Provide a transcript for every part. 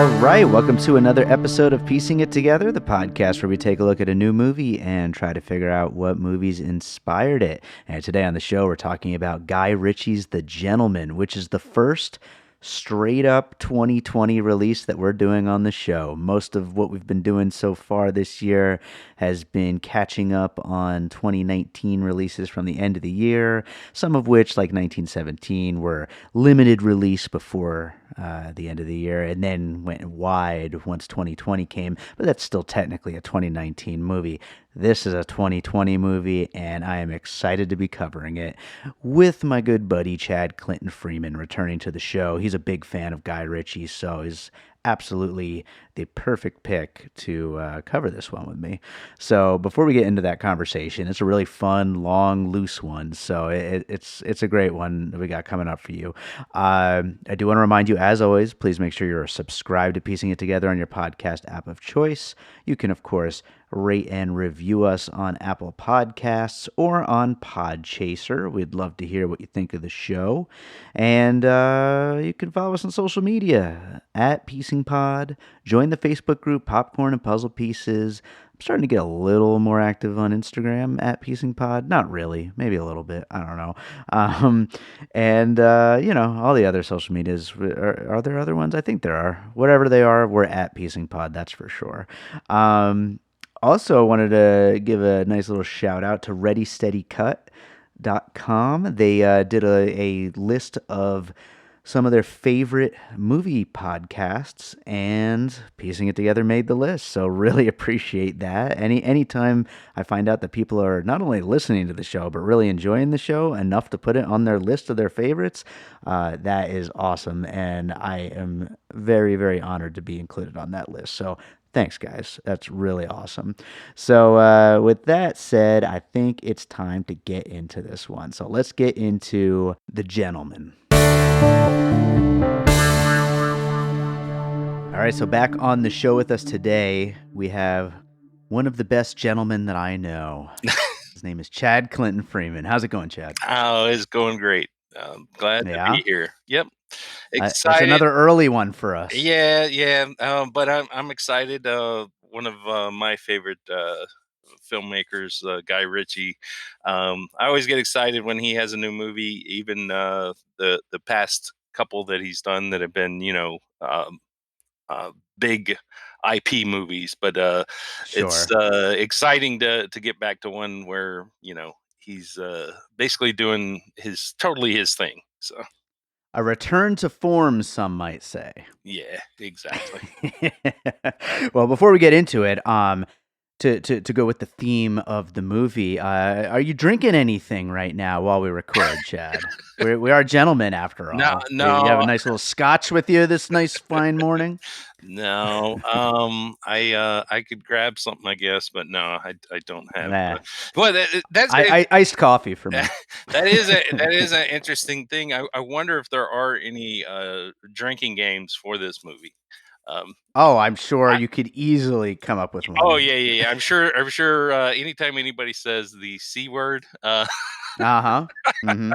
All right, welcome to another episode of Piecing It Together, the podcast where we take a look at a new movie and try to figure out what movies inspired it. And today on the show, we're talking about Guy Ritchie's The Gentleman, which is the first straight up 2020 release that we're doing on the show. Most of what we've been doing so far this year has been catching up on 2019 releases from the end of the year, some of which, like 1917, were limited release before the end of the year and then went wide once 2020 came, but that's still technically a 2019 movie. This is a 2020 movie, and I am excited to be covering it with my good buddy Chad Clinton Freeman returning to the show. He's a big fan of Guy Ritchie, so he's absolutely the perfect pick to cover this one with me. So before we get into that conversation, it's a really fun, long, loose one. So it's a great one that we got coming up for you. I do want to remind you, as always, please make sure you're subscribed to Piecing It Together on your podcast app of choice. You can, of course, rate and review us on Apple Podcasts or on Podchaser. We'd love to hear what you think of the show. And you can follow us on social media at Piecing Pod. Join the Facebook group Popcorn and Puzzle Pieces. I'm starting to get a little more active on Instagram at Piecing Pod. Not really, maybe a little bit. I don't know. And all the other social medias. Are there other ones? I think there are. Whatever they are, we're at Piecing Pod. That's for sure. Also, wanted to give a nice little shout out to ReadySteadyCut.com. They did a list of some of their favorite movie podcasts, and Piecing It Together made the list. So really appreciate that. Anytime I find out that people are not only listening to the show, but really enjoying the show enough to put it on their list of their favorites, that is awesome. And I am very, very honored to be included on that list. So thanks, guys. That's really awesome. So with that said, I think it's time to get into this one. So let's get into The Gentleman. All right, so back on the show with us today, we have one of the best gentlemen that I know. His name is Chad Clinton Freeman. How's it going, Chad? Oh, it's going great. Glad to be here. Yep. That's Excited. another early one for us. Yeah. But I'm excited. One of my favorite filmmakers, Guy Ritchie. I always get excited when he has a new movie, even the past couple that he's done that have been, big IP movies. But Sure. it's exciting to get back to one where, he's basically doing totally his thing. So a return to form, some might say. yeah, exactly. Well, before we get into it, to go with the theme of the movie, are you drinking anything right now while we record, Chad? We are gentlemen after all. No. You have a nice little scotch with you this nice fine morning? No. I could grab something, I guess, but no, I don't have. Nah. Well, that's iced coffee for me. that is an interesting thing. I wonder if there are any drinking games for this movie. I'm sure you could easily come up with one. Oh yeah. I'm sure. Anytime anybody says the C word, Mm-hmm.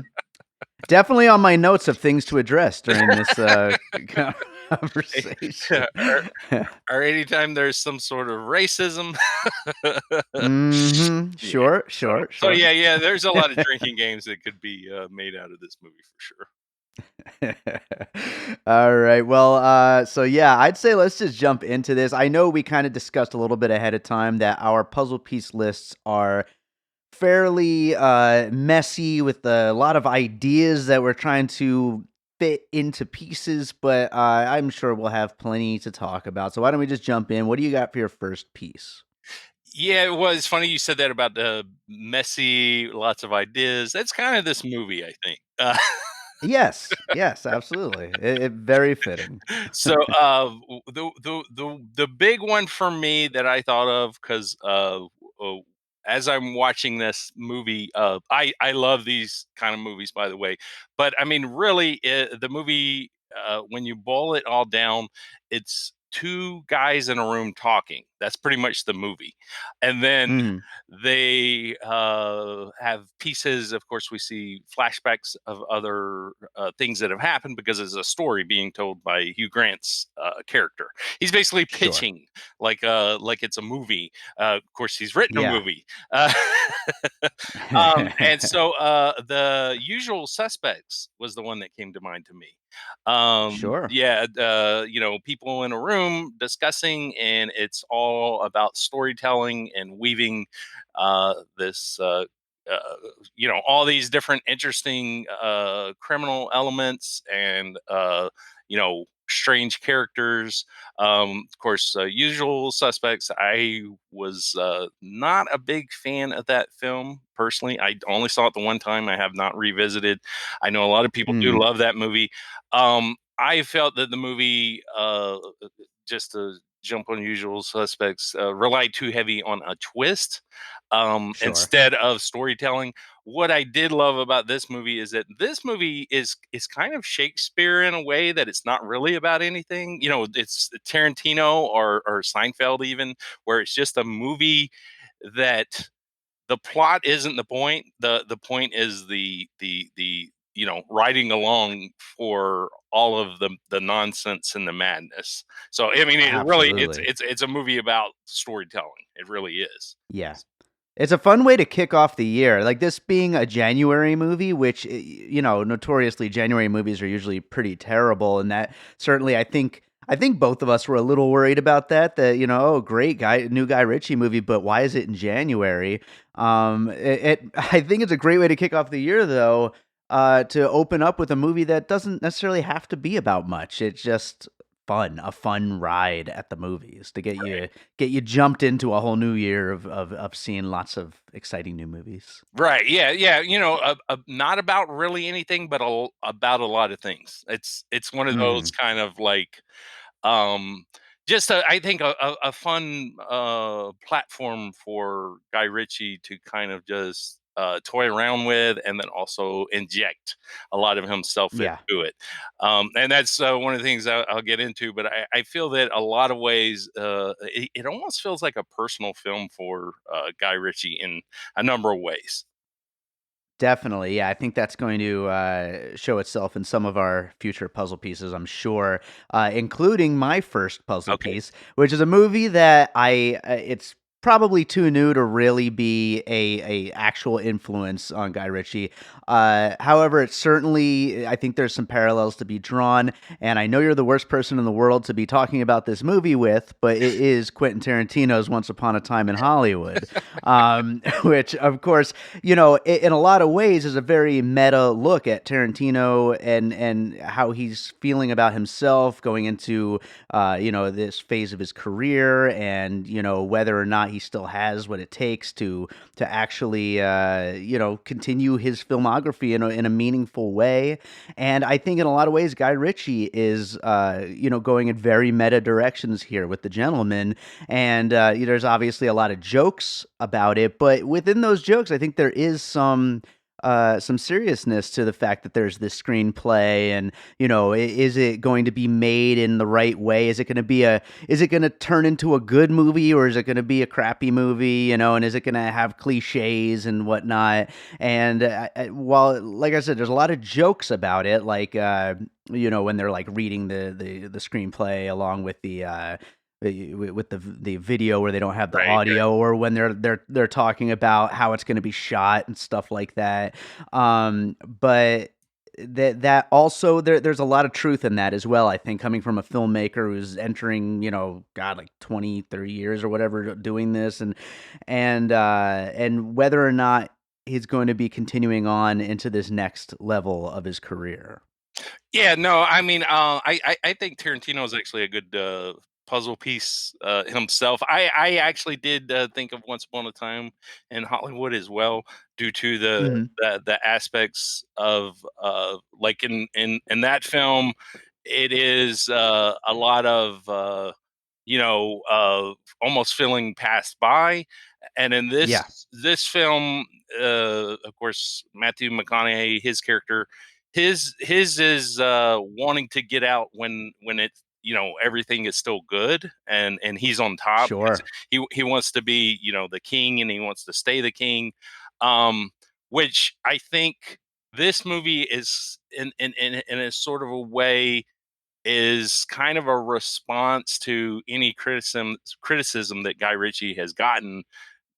Definitely on my notes of things to address during this conversation. or anytime there's some sort of racism. Mm-hmm. Sure. So yeah. There's a lot of drinking games that could be made out of this movie for sure. All right. Well, so yeah, I'd say let's just jump into this. I know we kind of discussed a little bit ahead of time that our puzzle piece lists are fairly messy with a lot of ideas that we're trying to fit into pieces, but I'm sure we'll have plenty to talk about. So why don't we just jump in? What do you got for your first piece? Yeah, it was funny you said that about the messy, lots of ideas. That's kind of this movie, I think. Yes, absolutely. It very fitting. So the big one for me that I thought of, because as I'm watching this movie, I love these kind of movies, by the way. But I mean, really, the movie, when you boil it all down, it's two guys in a room talking. That's pretty much the movie. And then Mhm. they have pieces. Of course, we see flashbacks of other things that have happened because it's a story being told by Hugh Grant's character. He's basically Sure. pitching like it's a movie. Of course, he's written a Yeah. movie. Uh, and so the Usual Suspects was the one that came to mind to me. Sure. Yeah, people in a room discussing, and it's all about storytelling and weaving this. All these different interesting criminal elements and strange characters. Of course, Usual Suspects. I was not a big fan of that film personally. I only saw it the one time. I have not revisited. I know a lot of people do Mhm. love that movie. I felt that the movie, just to jump on Usual Suspects, relied too heavy on a twist Sure. instead of storytelling. What I did love about this movie is that this movie is kind of Shakespeare in a way that it's not really about anything. It's Tarantino or Seinfeld even, where it's just a movie that the plot isn't the point. The point is the riding along for all of the nonsense and the madness. So I mean, it really Absolutely. it's a movie about storytelling. It really is. Yeah. It's a fun way to kick off the year. Like this being a January movie, which notoriously January movies are usually pretty terrible, and that certainly I think both of us were a little worried about that. That oh great guy, new Guy Ritchie movie, but why is it in January? I think it's a great way to kick off the year though. To open up with a movie that doesn't necessarily have to be about much. It's just a fun ride at the movies to get you jumped into a whole new year of seeing lots of exciting new movies. Right. Yeah. Yeah. Not about really anything, but about a lot of things. It's one of those Mhm. kind of like, um, just I think a fun platform for Guy Ritchie to kind of just toy around with, and then also inject a lot of himself Yeah. into it. And that's one of the things I'll get into. But I feel that a lot of ways, it almost feels like a personal film for Guy Ritchie in a number of ways. Definitely, yeah. I think that's going to show itself in some of our future puzzle pieces, I'm sure, including my first puzzle Okay. piece, which is a movie that it's probably too new to really be a actual influence on Guy Ritchie. However, it's certainly, I think there's some parallels to be drawn, and I know you're the worst person in the world to be talking about this movie with, but it is Quentin Tarantino's Once Upon a Time in Hollywood, which, of course, in a lot of ways is a very meta look at Tarantino and how he's feeling about himself going into this phase of his career, and whether or not he still has what it takes to actually continue his filmography in a meaningful way. And I think in a lot of ways Guy Ritchie is going in very meta directions here with The Gentleman, and there's obviously a lot of jokes about it, but within those jokes, I think there is some seriousness to the fact that there's this screenplay, and is it going to be made in the right way? Is it going to turn into a good movie, or is it going to be a crappy movie? And is it going to have cliches and whatnot? And while, like I said, there's a lot of jokes about it, like when they're like reading the screenplay along with with the video where they don't have the Right. audio, or when they're talking about how it's going to be shot and stuff like that. But that also there's a lot of truth in that as well, I think, coming from a filmmaker who's entering, god, like 20, 30 years or whatever doing this, and whether or not he's going to be continuing on into this next level of his career. Yeah, no, I mean, I think Tarantino is actually a good puzzle piece himself. I actually did think of Once Upon a Time in Hollywood as well, due to Mhm. the aspects of like in that film, it is a lot of almost feeling passed by, and in Yeah. this film, of course, Matthew McConaughey, his character, his is wanting to get out when it everything is still good, and he's on top because Sure. he wants to be, the king, and he wants to stay the king. Um, which I think this movie is in a sort of a way is kind of a response to any criticism that Guy Ritchie has gotten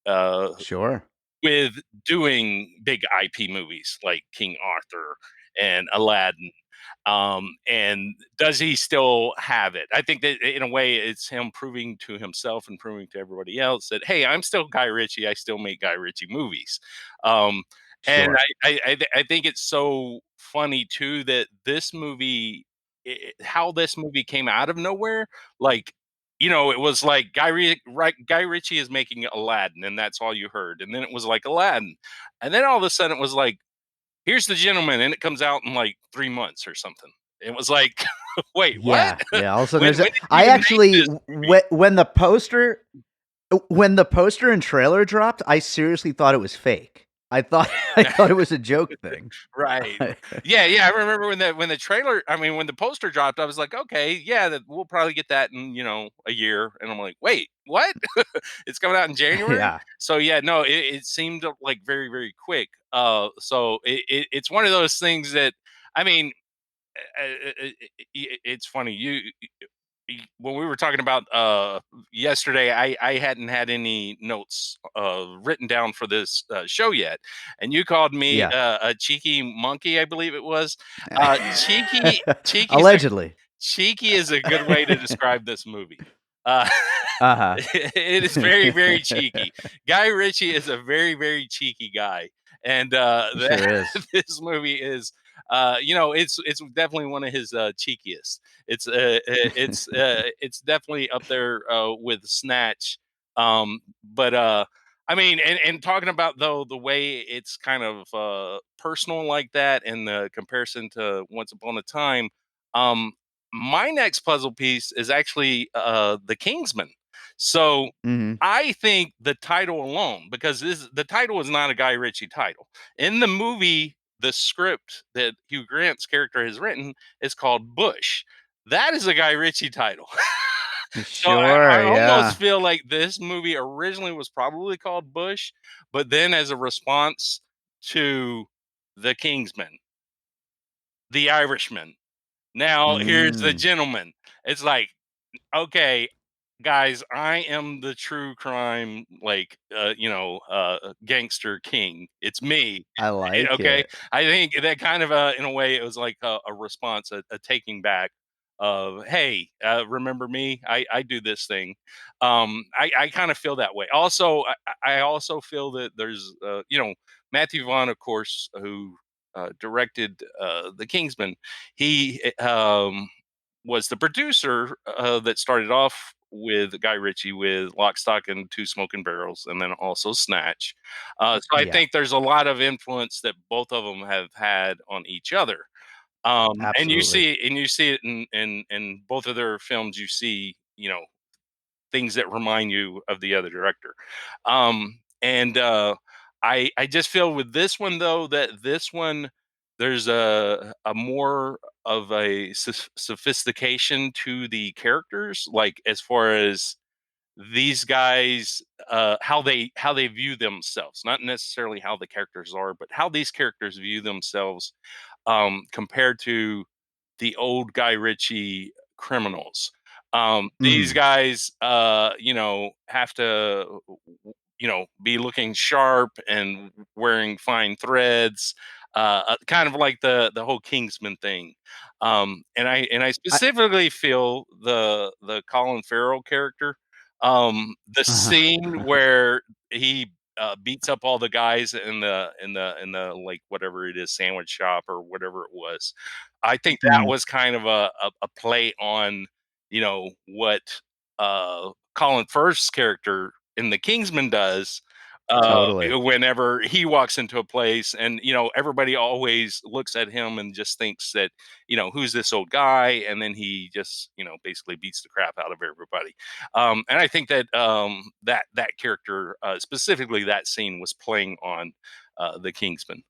uh, Sure. with doing big IP movies like King Arthur and Aladdin. And does he still have it? I think that in a way it's him proving to himself and proving to everybody else that, hey, I'm still Guy Ritchie. I still make Guy Ritchie movies. Um, and Sure. I think it's so funny too that this movie, how this movie came out of nowhere. Like, it was like Guy Ritchie is making Aladdin, and that's all you heard. And then it was like Aladdin, and then all of a sudden it was like, here's the gentleman, and it comes out in like 3 months or something. It was like, wait, what? Yeah, yeah. All of a sudden, when there's a. did you I even make actually this movie? when the poster and trailer dropped, I seriously thought it was fake. I thought I thought it was a joke thing. Right. Yeah, yeah. I remember when the trailer, I mean, when the poster dropped, I was like, okay, yeah, we'll probably get that in a year. And I'm like, wait, what? It's coming out in January. Yeah, So yeah, no, it seemed like very very quick. So it's one of those things that, I mean, it's funny. When we were talking about yesterday, I hadn't had any notes written down for this show yet, and you called me yeah. a cheeky monkey, I believe it was. Cheeky Allegedly. cheeky is a good way to describe this movie. Uh, Uh-huh. it is very very cheeky. Guy Ritchie is a very very cheeky guy, and He sure is. this movie is. It's definitely one of his cheekiest. It's definitely up there with Snatch. But I mean, and talking about though the way it's kind of personal like that, and the comparison to Once Upon a Time. Um, my next puzzle piece is actually the Kingsman. So Mhm. I think the title alone, because the title is not a Guy Ritchie title. In the movie, the script that Hugh Grant's character has written is called Bush. That is a Guy Ritchie title. So I Sure, almost yeah. feel like this movie originally was probably called Bush, but then as a response to The Kingsman, The Irishman, now here's The Mm, Gentleman. It's like, okay, guys, I am the true crime, like, gangster king. It's me. I like Okay. it. I think that kind of, in a way, it was like a response, a taking back of, hey, remember me? I do this thing. I kind of feel that way. Also, I also feel that there's, Matthew Vaughn, of course, who directed The Kingsman. He was the producer that started off with Guy Ritchie with Lock, Stock, and Two Smoking Barrels, and then also Snatch. So I Yeah, think there's a lot of influence that both of them have had on each other. And absolutely. you see it in both of their films. You see, things that remind you of the other director. And I just feel with this one though that this one there's a more of a sophistication to the characters, like as far as these guys how they view themselves, not necessarily how the characters are, but how these characters view themselves compared to the old Guy Ritchie criminals. These Mhm. guys, have to, be looking sharp and wearing fine threads, kind of like the whole Kingsman thing. And I I specifically feel the Colin Farrell character, the scene uh where he beats up all the guys in the like whatever it is, sandwich shop or whatever it was. I think that Mhm. was kind of a play on, what Colin Firth's character in The Kingsman does Totally. whenever he walks into a place, and everybody always looks at him and just thinks that, who's this old guy, and then he just basically beats the crap out of everybody. And I think that that character, specifically that scene, was playing on The Kingsman.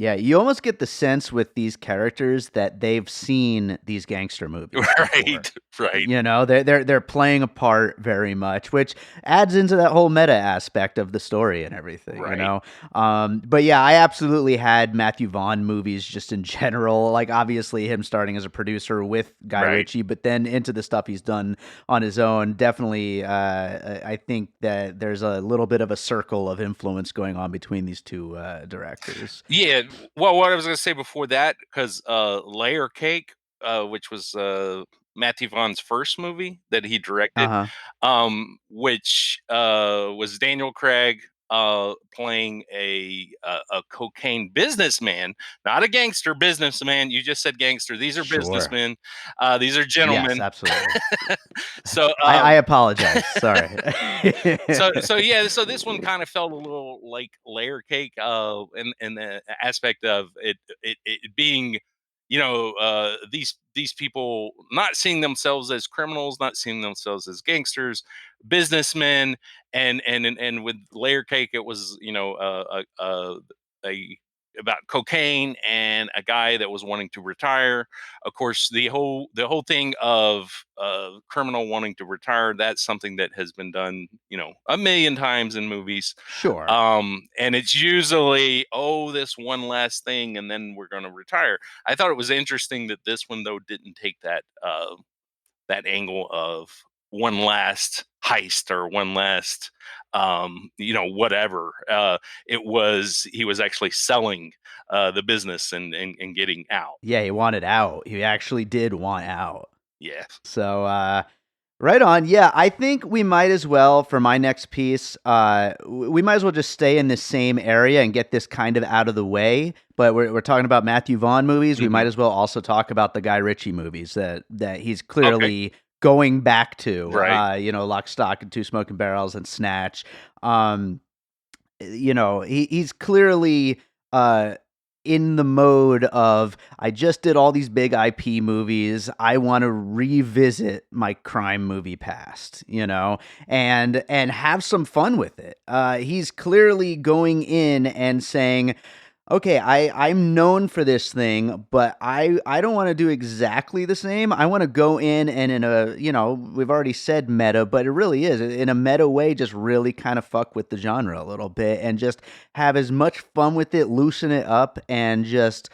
Yeah, you almost get the sense with these characters that they've seen these gangster movies before. Right, right, You know, they're playing a part very much, which adds into that whole meta aspect of the story and everything, you right. know. But yeah, I absolutely had Matthew Vaughn movies just in general. Like obviously him starting as a producer with Guy Right. Ritchie, but then into the stuff he's done on his own. Definitely, I think that there's a little bit of a circle of influence going on between these two directors. Yeah. Well, what I was gonna say before that, because Layer Cake, which was Matthew Vaughn's first movie that he Uh directed, huh. which was Daniel Craig playing a cocaine businessman, not a gangster businessman. You just said gangster. These are Sure. businessmen. These are Yes, gentlemen. absolutely. So I apologize. Sorry. so yeah, so this one kind of felt a little like layer cake in the aspect of it being, these people not seeing themselves as criminals, not seeing themselves as gangsters, businessmen. And with layer cake it was, a about cocaine and a guy that was wanting to retire. Of course, the whole thing of criminal wanting to retire, that's something that has been done, a million times in movies. Sure. And it's usually, oh, this one last thing and then we're going to retire. I thought it was interesting that this one though didn't take that angle of one last heist or one last whatever. It was He was actually selling the business and getting out. Yeah, he wanted out. He actually did want out. Yeah. So, right on. Yeah, I think we might as well for my next piece. We might as well just stay in the same area and get this kind of out of the way. But we're talking about Matthew Vaughn movies. We Hmm. might as well also talk about the Guy Ritchie movies that he's Okay. clearly going back to. Right. Lock, Stock, and Two Smoking Barrels and Snatch. Um, he's clearly uh in the mode of I just did all these big IP movies. I want to revisit my crime movie past, and have some fun with it. He's clearly going in and saying, okay, I'm known for this thing, but I don't want to do exactly the same. I want to go in and in a, we've already said meta, but it really is in a meta way, just really kind of fuck with the genre a little bit and just have as much fun with it, loosen it up, and just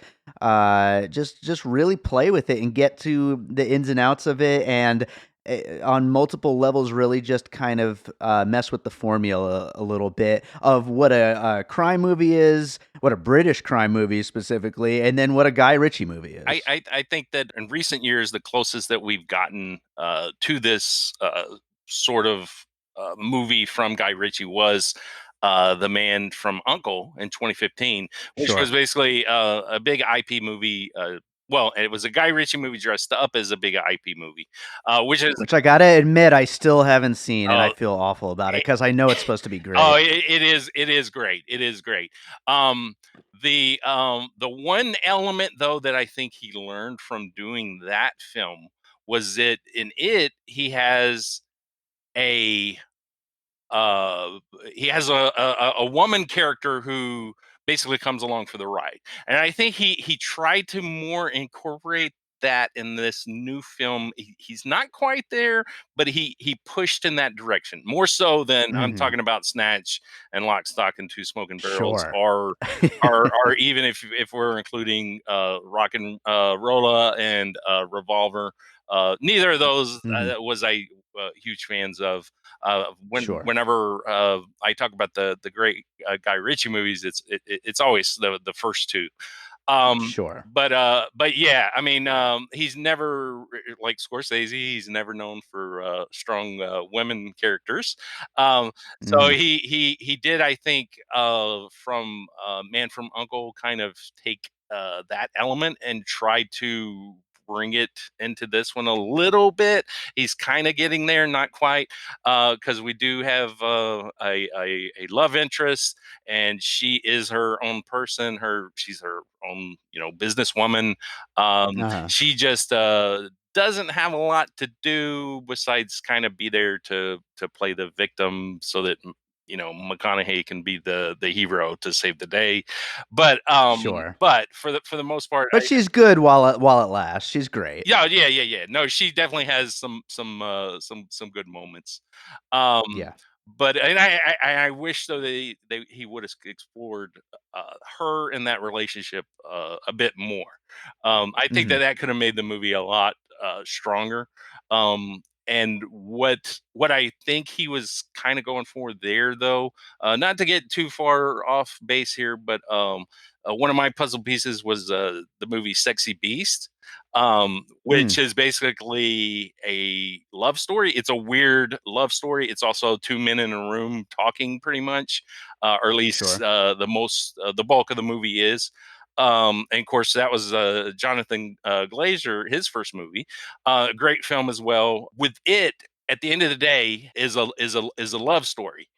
really play with it and get to the ins and outs of it, and on multiple levels really just kind of mess with the formula a little bit of what a crime movie is, what a British crime movie specifically, and then what a Guy Ritchie movie I, is. I I think that in recent years, the closest that we've gotten to this sort of movie from Guy Ritchie was The Man from Uncle in 2015, which was Sure. basically a big IP movie. Well, it was a Guy Ritchie movie dressed up as a big IP movie, which is Which I gotta admit, I still haven't seen, and I uh, feel awful about it it, because I know it's supposed to be oh, great. it is great. It is great. Um, the one element though that I think he learned from doing that film was that in it a uh he has a woman character who basically comes along for the ride, and I think he tried to more incorporate that in this new film. He's not quite there, but he pushed in that direction more so than I'm Hmm. talking about Snatch and Lock, Stock, and Two Smoking Barrels, Sure. or even if we're including Rock and Rolla and Revolver. Neither of those Hmm. was I huge fans of. Sure. Whenever I talk about the great Guy Ritchie movies, it's always the first two. Um, Sure. but yeah, I mean, he's never like Scorsese. He's never known for strong women characters. So Hmm. he did, I think, from Man from Uncle, kind of take that element and try to bring it into this one a little bit. He's kind of getting there, not quite, because we do have a love interest, and she is her own person. She's her own, businesswoman. Uh-huh. She just doesn't have a lot to do besides kind of be there to play the victim, so that McConaughey can be the hero to save the day. Sure. But for the most part, But she's good while it lasts. She's great. yeah. No, she definitely has some good moments. Um, Yeah. but and I wish though he would have explored her in that relationship a bit more. I think Mhm. that could have made the movie a lot stronger. And what I think he was kind of going for there, though, not to get too far off base here, but one of my puzzle pieces was the movie Sexy Beast, which Mm. is basically a love story. It's a weird love story. It's also two men in a room talking, pretty much, or at least Sure. the bulk of the movie is. And of course, that was Jonathan Glazer, his first movie. Great film as well. With it, at the end of the day, is a love story.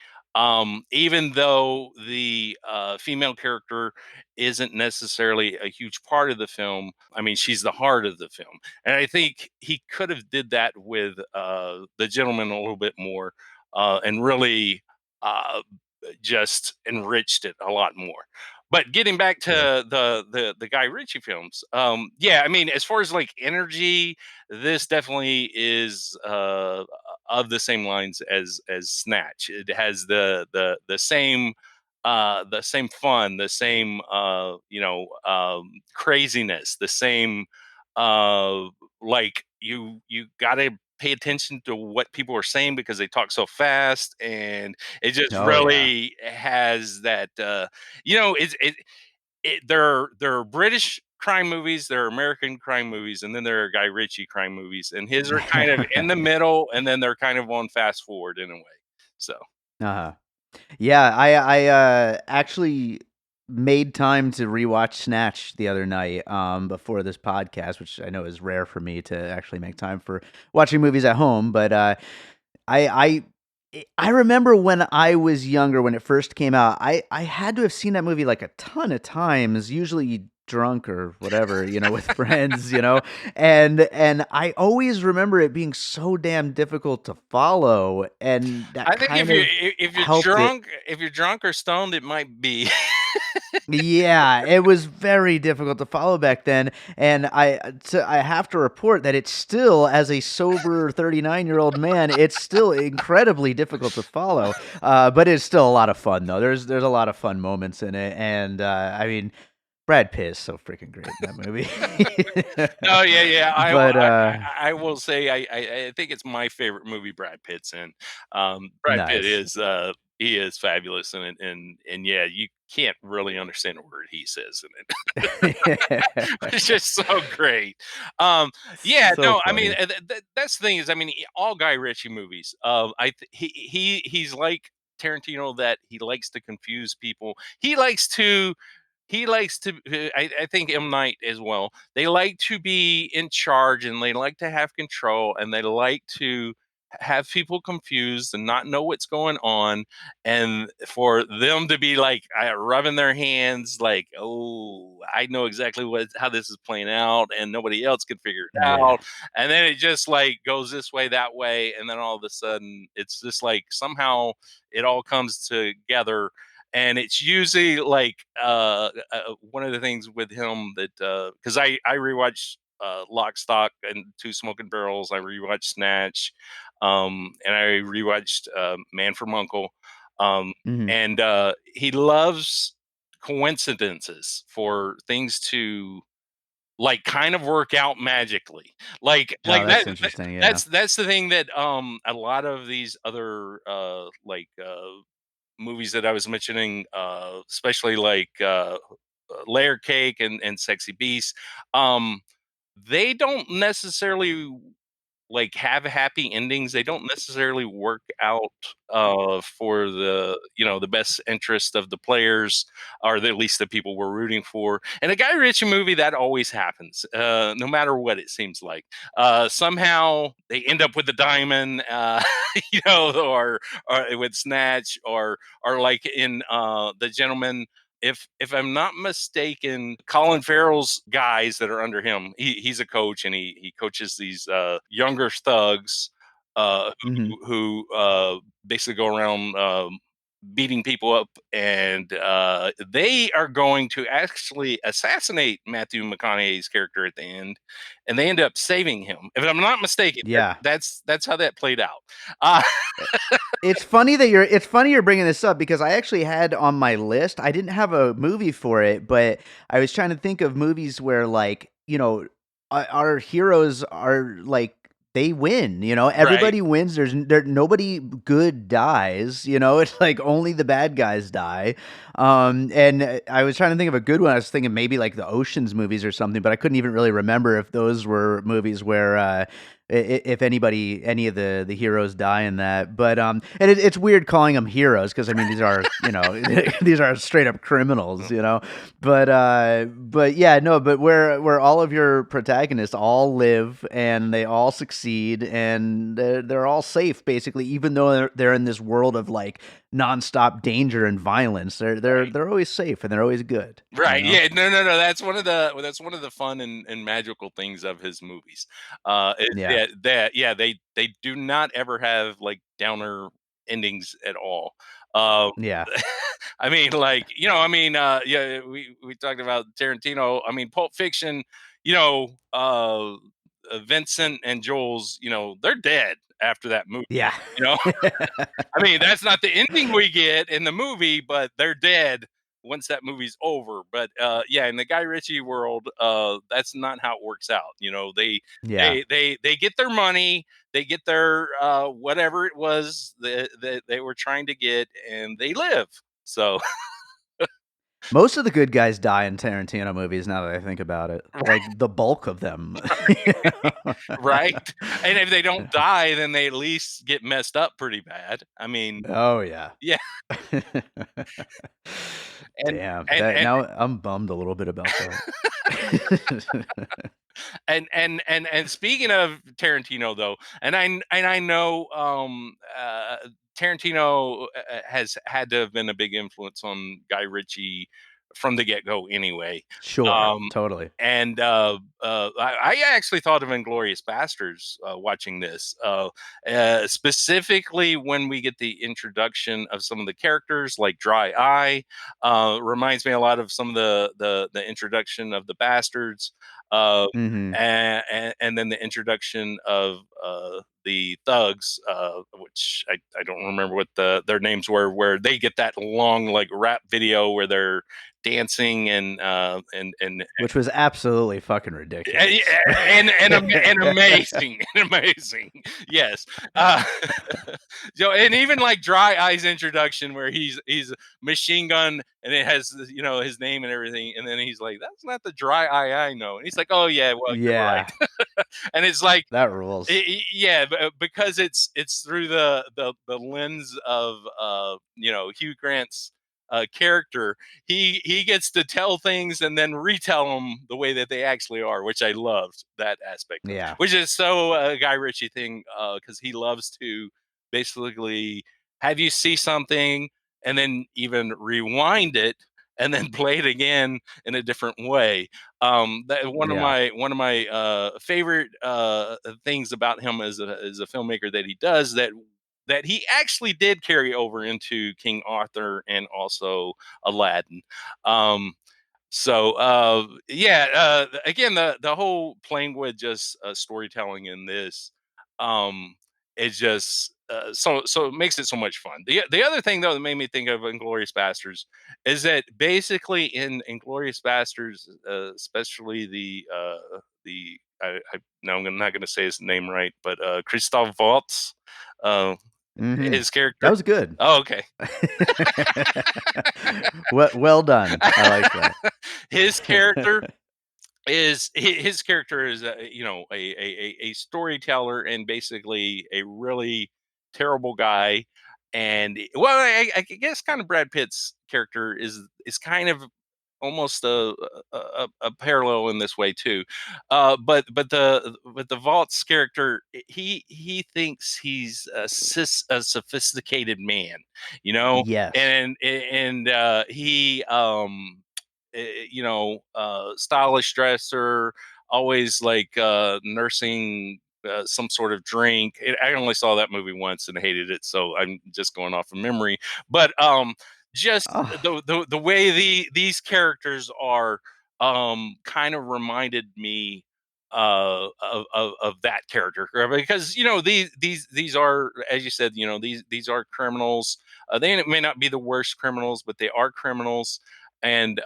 Even though the female character isn't necessarily a huge part of the film. I mean, she's the heart of the film, and I think he could have did that with the gentleman a little bit more, and really uh, just enriched it a lot more. But getting back to Sure. the Guy Ritchie films, yeah, I mean, as far as like energy, this definitely is of the same lines as Snatch. It has the same fun, the same craziness, the same uh like you got to pay attention to what people are saying because they talk so fast, and it just Oh, yeah. really has that there are British crime movies, there are American crime movies, and then there are Guy Ritchie crime movies, and his are kind of in the middle, and then they're kind of on fast forward in a way. So Uh-huh. Yeah, I actually made time to rewatch Snatch the other night, before this podcast, which I know is rare for me to actually make time for watching movies at home, but, I I I remember when I was younger, when it first came out, I had to have seen that movie, like, a ton of times, usually drunk or whatever, with friends, and I always remember it being so damn difficult to follow, and that I think kind of if you're helped it. drunk or stoned, it might be. Yeah, it was very difficult to follow back then, and I have to report that it's still, as a sober 39-year-old man, it's still incredibly difficult to follow, but it's still a lot of fun, though. There's a lot of fun moments in it, and, I mean, Brad Pitt is so freaking great in that movie. No, yeah. But, I will say I think it's my favorite movie Brad Pitt's in. Brad Pitt nice. is he is fabulous in it, and yeah, you can't really understand a word he says in it. It's just so great. Yeah, So no, I mean, funny. that's the thing is, I mean, all Guy Ritchie movies, he's like Tarantino, that he likes to confuse people. I think M. Night as well. They like to be in charge, and they like to have control, and they like to have people confused and not know what's going on, and for them to be like rubbing their hands like, oh, I know exactly how this is playing out, and nobody else can figure it Yeah. out. And then it just like goes this way, that way, and then all of a sudden it's just like somehow it all comes together. And it's usually like one of the things with him that because I rewatched Lock, Stock, and Two Smoking Barrels. I rewatched Snatch, and I rewatched Man from Uncle. Um, Mhm. and he loves coincidences for things to like kind of work out magically. Like Oh, that, that's interesting, yeah. that's the thing that a lot of these other movies that I was mentioning, especially like Layer Cake and Sexy Beast, um, they don't necessarily like have happy endings. They don't necessarily work out for the best interest of the players, or at least the people we're rooting for. And a Guy Ritchie movie, that always happens, no matter what it seems like. Somehow they end up with the diamond, or with Snatch, or like in The Gentleman. If I'm not mistaken, Colin Farrell's guys that are under him, he's a coach, and he coaches these younger thugs Mhm. who basically go around. beating people up, and they are going to actually assassinate Matthew McConaughey's character at the end, and they end up saving him. If I'm not mistaken, Yeah. that's how that played out. Uh, It's funny you're bringing this up because I actually had on my list. I didn't have a movie for it, but I was trying to think of movies where like, our heroes are like they win, right, everybody wins. Nobody good dies, it's like only the bad guys die. And I was trying to think of a good one. I was thinking maybe like the Ocean's movies or something, but I couldn't even really remember if those were movies where if any of the heroes die in that. But and it's weird calling them heroes because I mean these are these are straight up criminals, but yeah, no, but where all of your protagonists all live and they all succeed and they're all safe basically, even though they're in this world of like nonstop danger and violence. right. They're always safe and they're always good, Right. Yeah. No. No. No. That's one of the fun and magical things of his movies. Is Yeah, that they do not ever have like downer endings at all. Um, yeah, I mean, like yeah. We talked about Tarantino. I mean, Pulp Fiction. Vincent and Joel's. They're dead after that movie. yeah. You know. I mean, that's not the ending we get in the movie, but they're dead once that movie's over. But yeah, in the Guy Ritchie world, that's not how it works out. They Yeah. they get their money, they get their whatever it was that they were trying to get, and they live. So Most of the good guys die in Tarantino movies now that I think about it. Like the bulk of them. right, and if they don't die, then they at least get messed up pretty bad. I mean, Oh yeah. yeah, and Damn. and That and now I'm bummed a little bit about that. and speaking of Tarantino though, and I know Tarantino has had to have been a big influence on Guy Ritchie from the get go anyway. Sure, Um, totally. and I actually thought of Inglorious Bastards watching this, specifically when we get the introduction of some of the characters, like Dry Eye. Reminds me a lot of some of the introduction of the Bastards, uh, Mhm. and then the introduction of the thugs, which I don't remember what their names were, where they get that long like rap video where they're dancing and Which was absolutely fucking ridiculous. and amazing, and amazing. Yes. Uh, and even like Dry Eye's introduction, where he's machine gun, and it has his name and everything, and then he's like, "That's not the Dry Eye I know," and he's like, "Oh yeah, well you're Yeah, right," and it's like. that rules. Yeah, because it's through the lens of Hugh Grant's character. He gets to tell things and then retell them the way that they actually are, which I loved that aspect of, Yeah. which is so a Guy Ritchie thing, because he loves to basically have you see something and then even rewind it and then play it again in a different way. That Yeah. one of my favorite things about him as a filmmaker that he does that he actually did carry over into King Arthur and also Aladdin. Um, yeah, again, the whole playing with just storytelling in this, um, is just so it makes it so much fun. The other thing though that made me think of Inglorious Bastards is that basically in Inglorious Bastards, especially the I no, I'm not going to say his name right, but Christoph Waltz, uh, Mhm. his That character. was good. Oh, okay. Well done. I like that. his character his character is a storyteller and basically a really terrible guy. And well, I guess kind of Brad Pitt's character is kind of almost a parallel in this way too. But the Vault's character, he thinks he's a sophisticated man, you know, Yes. and he stylish dresser, always like nursing some sort of drink. I only saw that movie once and hated it, so I'm just going off of memory. But just Oh, the way these characters are kind of reminded me of that character, because these are, as you said, these are criminals. They may not be the worst criminals, but they are criminals, and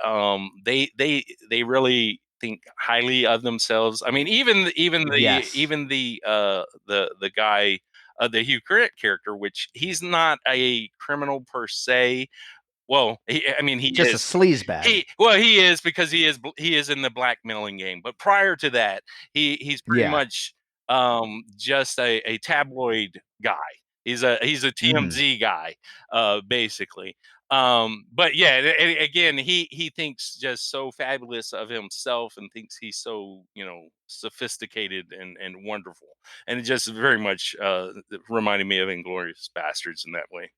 they really think highly of themselves. I mean, yes. even the guy, the Hugh Grant character, which he's not a criminal per se. Well, I mean, he Just a is. sleazebag. He is, because he is in the blackmailing game. But prior to that, he's pretty Yeah. much just a tabloid guy. He's a Mhm. TMZ guy, basically. But yeah, again, he thinks just so fabulous of himself and thinks he's so sophisticated and wonderful, and it just very much reminded me of Inglorious Bastards in that way.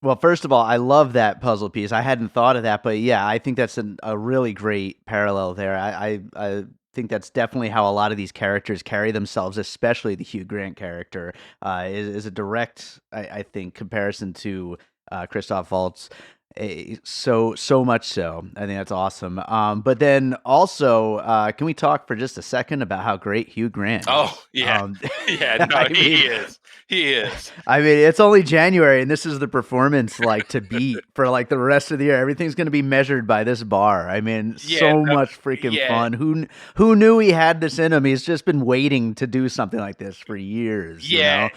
Well, first of all, I love that puzzle piece. I hadn't thought of that, but yeah, I think that's a really great parallel there. I think that's definitely how a lot of these characters carry themselves, especially the Hugh Grant character, is a direct, I think, comparison to Christoph Waltz. So much so. I think that's awesome. But then also, can we talk for just a second about how great Hugh Grant Oh is? yeah, yeah. I No, he mean, is. He is. I mean, it's only January, and this is the performance like to beat for like the rest of the year. Everything's going to be measured by this bar. I mean, Yeah, so no, much freaking yeah, fun. Who knew he had this in him? He's just been waiting to do something like this for years. You yeah.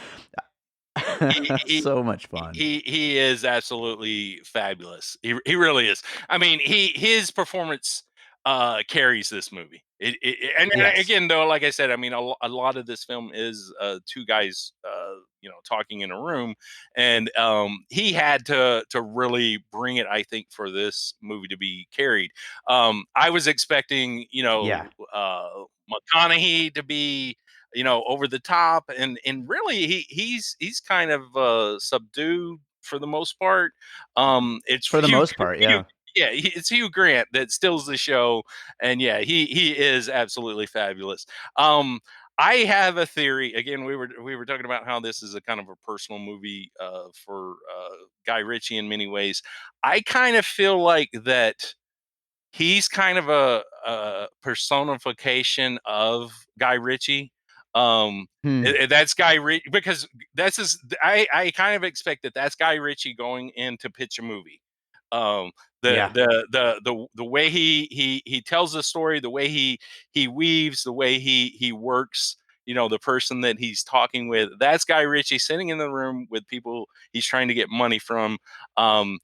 know, He he so much fun. he is absolutely fabulous. He really is. I mean, his performance carries this movie. And Yes. again, though, like I said, I mean, a lot of this film is two guys, talking in a room, and he had to really bring it, I think, for this movie to be carried. I was expecting, Yeah. McConaughey to be over the top, and really he's kind of subdued for the most part. It's For the most part, Hugh yeah. Yeah, it's Hugh Grant that steals the show, and yeah, he is absolutely fabulous. um I have a theory. Again, we were talking about how this is a kind of a personal movie for Guy Ritchie in many ways. I kind of feel like that he's kind of a personification of Guy Ritchie. Hmm. That's Guy Ritchie, because that's his. I kind of expect that that's Guy Ritchie going in to pitch a movie. Um, Yeah. the way he tells the story, the way he weaves, the way he works. The person that he's talking with. That's Guy Ritchie sitting in the room with people he's trying to get money from. Um,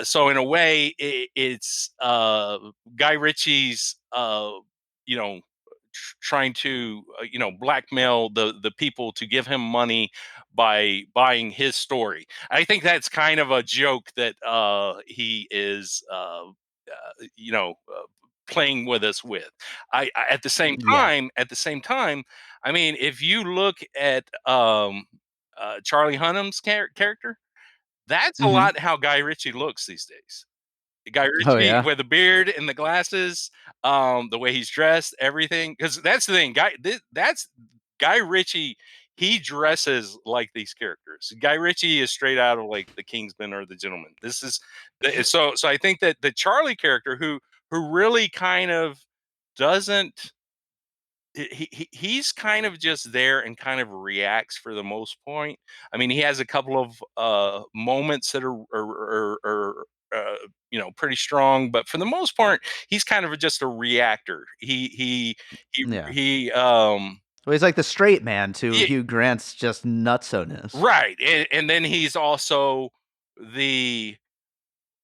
so in a way, it's Guy Ritchie's, you know, trying to, blackmail the people to give him money by buying his story. I think that's kind of a joke that he is, playing with us with. At the same Yeah. time, I mean, if you look at Charlie Hunnam's character, that's a Hmm. lot how Guy Ritchie looks these days. Guy Oh Ritchie yeah. with the beard and the glasses, the way he's dressed, everything. Because that's the thing, that's Guy Ritchie. He dresses like these characters. Guy Ritchie is straight out of like The Kingsman or The Gentleman. This is so. I think that the Charlie character, who really kind of doesn't, he's kind of just there and kind of reacts for the most point. I mean, he has a couple of moments that are pretty strong, but for the most part, he's kind of just a reactor. Yeah. He Well, he's like the straight man to yeah, Hugh Grant's just nutsoness. right, and then he's also the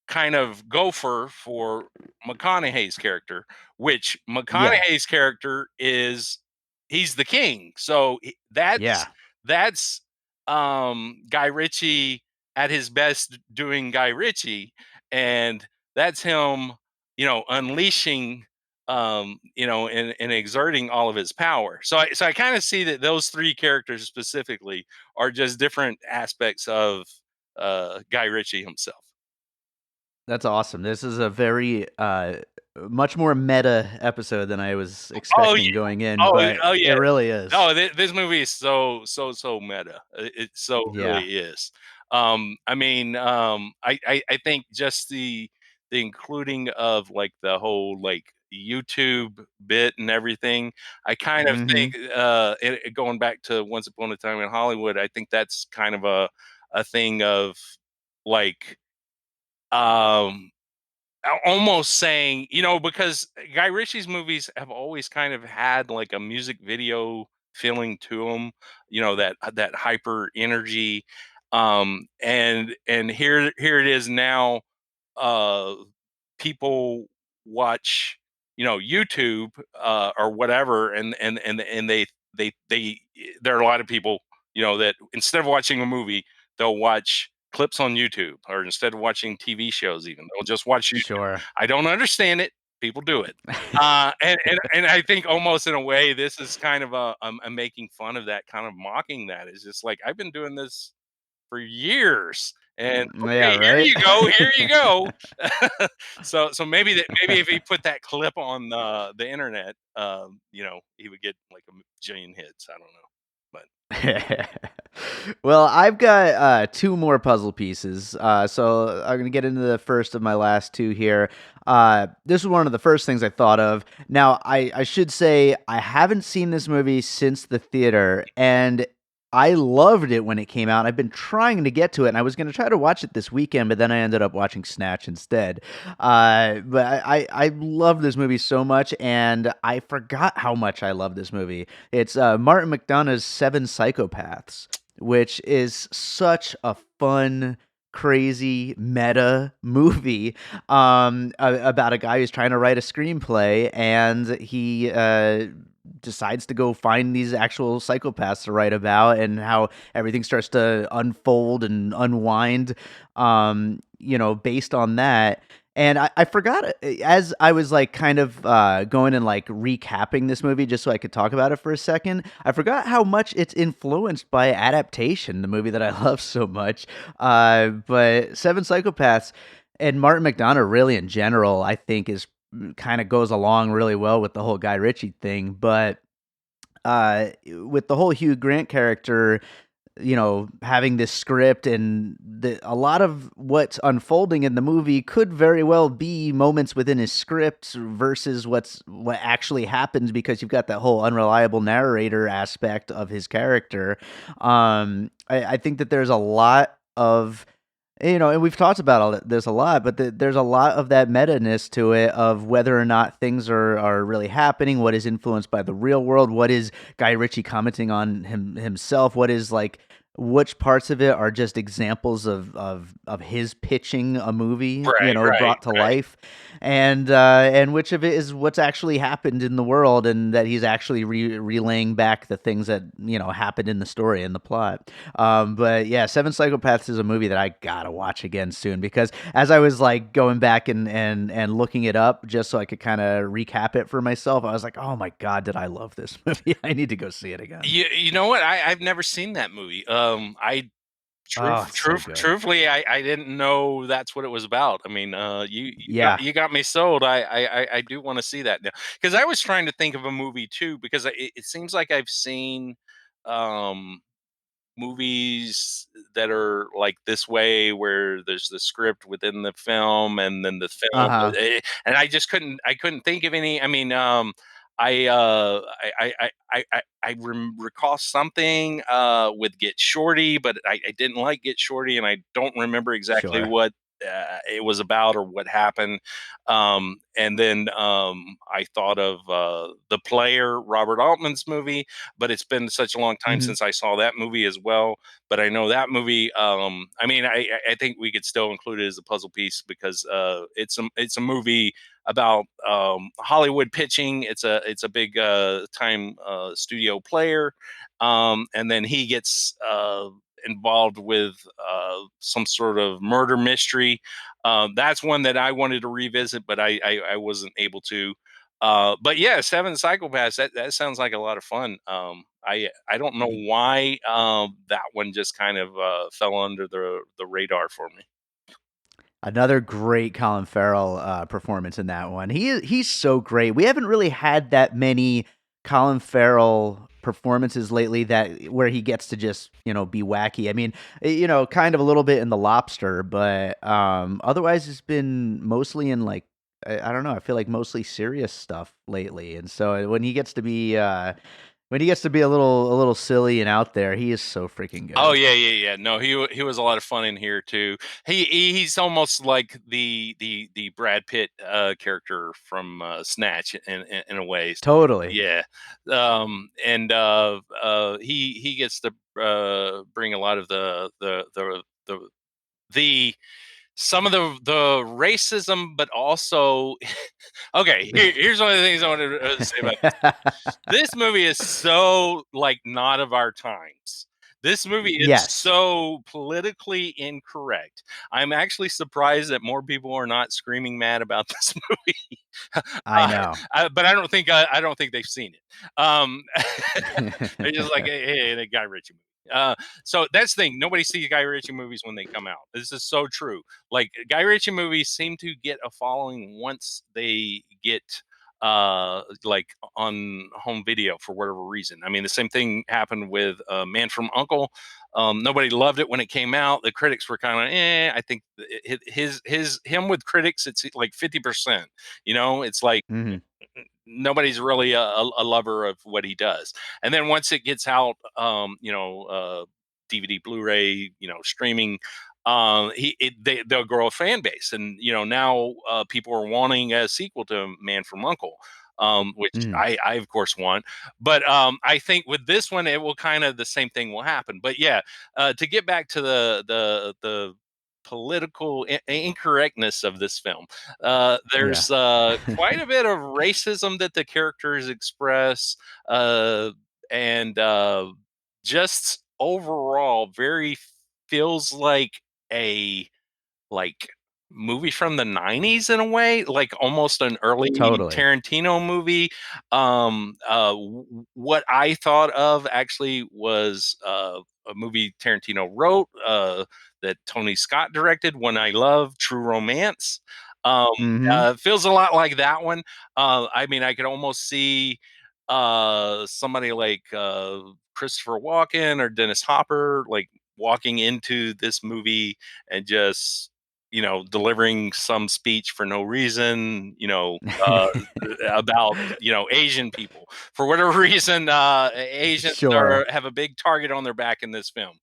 kind of gopher for McConaughey's character, which Yeah. McConaughey's character is, he's the king. So Yeah. that's Guy Ritchie at his best doing Guy Ritchie, and that's him, unleashing, and exerting all of his power. So I kind of see that those three characters specifically are just different aspects of Guy Ritchie himself. That's awesome. This is a very much more meta episode than I was Oh expecting yeah. going in, but Oh it yeah. really is. No, this movie is so meta. It so Yeah. really is. I mean, I think just the including of like the whole like YouTube bit and everything. I kind of Mhm. think going back to Once Upon a Time in Hollywood, I think that's kind of a thing of like um almost saying, because Guy Ritchie's movies have always kind of had like a music video feeling to them, that hyper energy. And here it is now. uh People watch, YouTube, or whatever, and they there are a lot of people, that instead of watching a movie, they'll watch clips on YouTube, or instead of watching TV shows, even they'll just watch YouTube. Sure. I don't understand it. People do it. And I think almost in a way, this is kind of a making fun of that, kind of mocking that. It's just like, I've been doing this for years. And Yeah, okay, here right? you go, here you go. So maybe if he put that clip on the internet, he would get like a jillion hits. I don't know, but Well, I've got two more puzzle pieces. So I'm going to get into the first of my last two here. This was one of the first things I thought of. Now, I should say I haven't seen this movie since the theater, and I loved it when it came out. I've been trying to get to it, and I was going to try to watch it this weekend, but then I ended up watching Snatch instead. But I love this movie so much, and I forgot how much I love this movie. It's Martin McDonagh's Seven Psychopaths, which is such a fun, crazy meta movie about a guy who's trying to write a screenplay, and he decides to go find these actual psychopaths to write about, and how everything starts to unfold and unwind, based on that. And I forgot, as I was like kind of going and like recapping this movie just so I could talk about it for a second. I forgot how much it's influenced by Adaptation, the movie that I love so much. But Seven Psychopaths and Martin McDonagh, really in general, I think is kind of goes along really well with the whole Guy Ritchie thing. But with the whole Hugh Grant character, having this script, and a lot of what's unfolding in the movie could very well be moments within his script versus what actually happens, because you've got that whole unreliable narrator aspect of his character. I think that there's a lot of, and we've talked about this a lot, but there's a lot of that meta-ness to it, of whether or not things are really happening, what is influenced by the real world, what is Guy Ritchie commenting on himself, what is like, which parts of it are just examples of his pitching a movie, right, right, brought to right. life, and which of it is what's actually happened in the world, and that he's actually relaying back the things that happened in the story and the plot. But yeah, Seven Psychopaths is a movie that I gotta watch again soon, because as I was like going back and looking it up just so I could kind of recap it for myself, I was like, oh my god, did I love this movie? I need to go see it again. You know what? I've never seen that movie. I Oh, it's so good. truthfully, I didn't know that's what it was about. I mean, Yeah. you got me sold. I do want to see that now, because I was trying to think of a movie too, because it seems like I've seen um movies that are like this way, where there's the script within the film, and then the film, Uh-huh. and I couldn't think of any. I mean, I recall something with Get Shorty, but I didn't like Get Shorty, and I don't remember exactly Sure. what it was about or what happened. And then I thought of The Player, Robert Altman's movie, but it's been such a long time Mhm. since I saw that movie as well. But I know that movie. I mean, I think we could still include it as a puzzle piece, because it's a movie about Hollywood pitching. It's a big time studio player, and then he gets involved with some sort of murder mystery. That's one that I wanted to revisit, but I wasn't able to. But yeah, Seven Psychopaths. That sounds like a lot of fun. I don't know why that one just kind of fell under the radar for me. Another great Colin Farrell performance in that one. He's so great. We haven't really had that many Colin Farrell performances lately that where he gets to just be wacky. I mean, kind of a little bit in The Lobster, but otherwise it's been mostly in like I don't know. I feel like mostly serious stuff lately, and so when he gets to be a little silly and out there, he is so freaking Oh good. yeah. No, he was a lot of fun in here too. He's almost like the Brad Pitt character from Snatch in a way. Totally. Yeah, and he gets to bring a lot of the some of the racism, but also okay. Here's one of the things I wanted to say about this movie is so like not of our times. This movie is Yes, so politically incorrect. I'm actually surprised that more people are not screaming mad about this movie. I know. But I don't think they've seen it. They're just like, hey, the Guy Ritchie movie. So that's the thing. Nobody sees Guy Ritchie movies when they come out. This is so true. Like Guy Ritchie movies seem to get a following once they get like on home video for whatever reason. I mean, the same thing happened with Man from Uncle. Nobody loved it when it came out. The critics were kind of I think him with critics, it's like 50%. It's like Mhm. nobody's really a lover of what he does. And then once it gets out, DVD, Blu-ray, streaming, they'll grow a fan base, and now people are wanting a sequel to Man from Uncle, which Mhm. I of course want. But I think with this one, it will kind of the same thing will happen. But yeah, to get back to the political incorrectness of this film. Yeah. There's quite a bit of racism that the characters express, and just overall, very feels like a like movie from the 90s in a way, like almost an early Totally. Tarantino movie. What I thought of actually was a movie Tarantino wrote, that Tony Scott directed, One I Love, True Romance. Um, Mhm. feels a lot like that one. I mean, I could almost see somebody like Christopher Walken or Dennis Hopper like walking into this movie and just delivering some speech for no reason, about Asian people for whatever reason. Asians Sure. have a big target on their back in this film,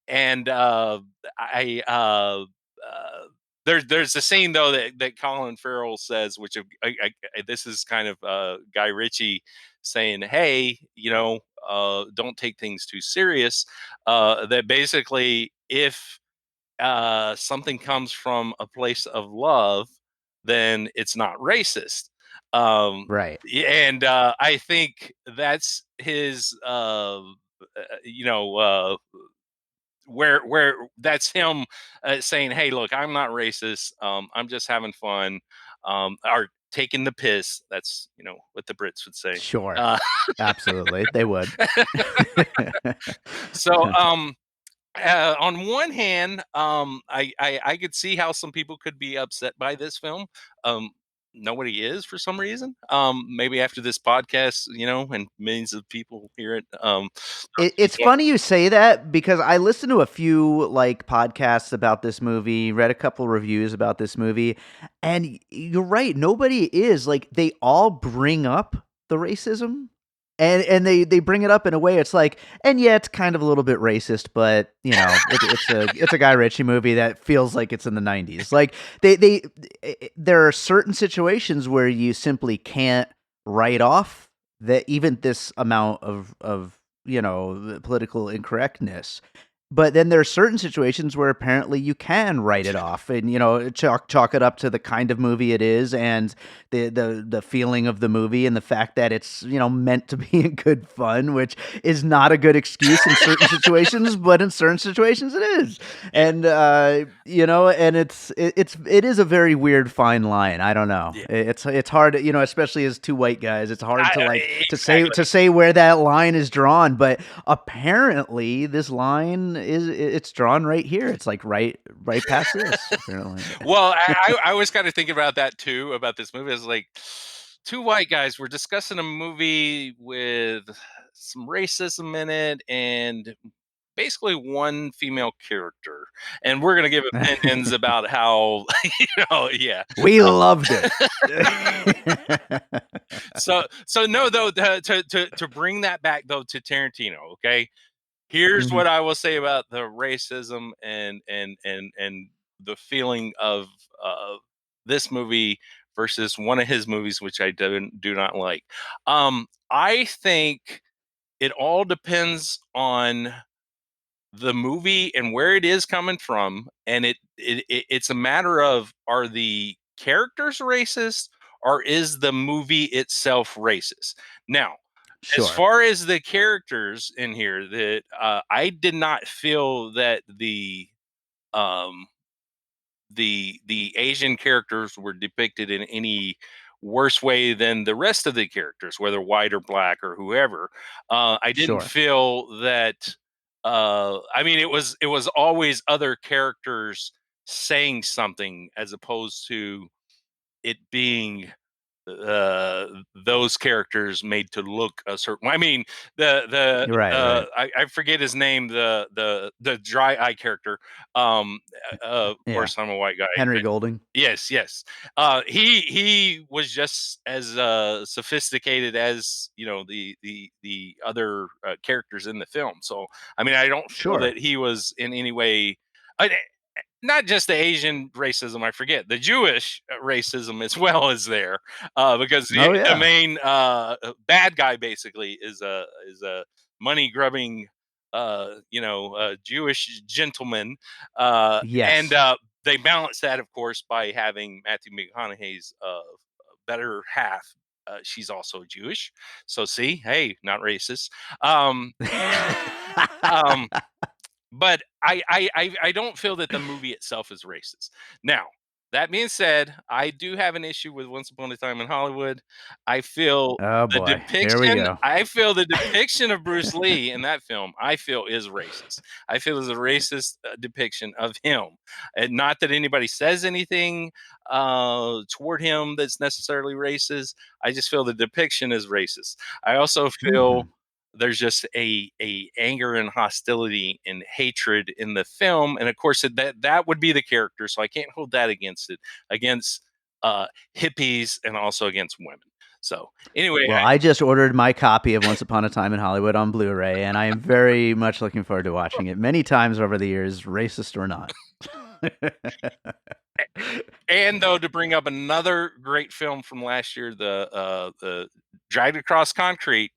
and I there's a scene though that Colin Farrell says, which this is kind of Guy Ritchie saying, "Hey, don't take things too serious." That basically, if something comes from a place of love, then it's not racist. Right. And I think that's his, where that's him saying, "Hey, look, I'm not racist. I'm just having fun, or taking the piss." That's what the Brits would say. Sure. Uh, Absolutely. They would. so, on one hand, I could see how some people could be upset by this film. Um, Nobody is for some reason. Maybe after this podcast, and millions of people hear it. It's funny you say that because I listened to a few like podcasts about this movie, read a couple reviews about this movie, and you're right. Nobody is like they all bring up the racism, and they bring it up in a way it's like, and yeah, it's kind of a little bit racist, but it's a Guy Ritchie movie that feels like it's in the '90s. Like there are certain situations where you simply can't write off that even this amount of the political incorrectness. But then there are certain situations where apparently you can write it off and chalk it up to the kind of movie it is and the feeling of the movie and the fact that it's meant to be in good fun, which is not a good excuse in certain situations, but in certain situations it is. And and it is a very weird fine line. I don't know. Yeah, It's hard, especially as two white guys. It's hard to like to say exactly. where that line is drawn, but apparently this line it's drawn right here. It's like right past this, apparently. Well, I was kind of thinking about that too, about this movie. I was like, two white guys were discussing a movie with some racism in it and basically one female character. And we're going to give opinions about how, yeah. We loved it. So no, though, to bring that back though to Tarantino, okay? Here's Mhm. what I will say about the racism and the feeling of this movie versus one of his movies, which I do not like. I think it all depends on the movie and where it is coming from, and it's a matter of, are the characters racist or is the movie itself racist? Now, as Sure. far as the characters in here, that I did not feel that um the Asian characters were depicted in any worse way than the rest of the characters, whether white or black or whoever. I didn't Sure. feel that. I mean, it was always other characters saying something as opposed to it being uh those characters made to look a certain way. I mean, Right. I forget his name, the dry eye character. Of Yeah. course I'm a white guy. Henry Golding. Yes, yes. He was just as sophisticated as the other characters in the film. So I mean, I don't feel Sure. that he was in any way. I, not just the Asian racism, I forget the Jewish racism as well is there, because Oh, the yeah. main bad guy basically is a money grubbing, Jewish gentleman, and Yes. they balance that, of course, by having Matthew McConaughey's better half. She's also Jewish, so see, hey, not racist. Um, um, but I don't feel that the movie itself is racist. Now, that being said, I do have an issue with Once Upon a Time in Hollywood. I feel Oh, the boy. Here we depiction go. I feel the depiction of Bruce Lee in that film, I feel is racist. I feel is a racist depiction of him. And not that anybody says anything toward him that's necessarily racist. I just feel the depiction is racist. I also feel Mhm. there's just a anger and hostility and hatred in the film, and of course that would be the character, so I can't hold that against it, against uh hippies and also against women. So anyway, Well, I just ordered my copy of Once Upon a Time in Hollywood on Blu-ray, and I am very much looking forward to watching it many times over the years, racist or not. and though, to bring up another great film from last year, the Dragged Across Concrete,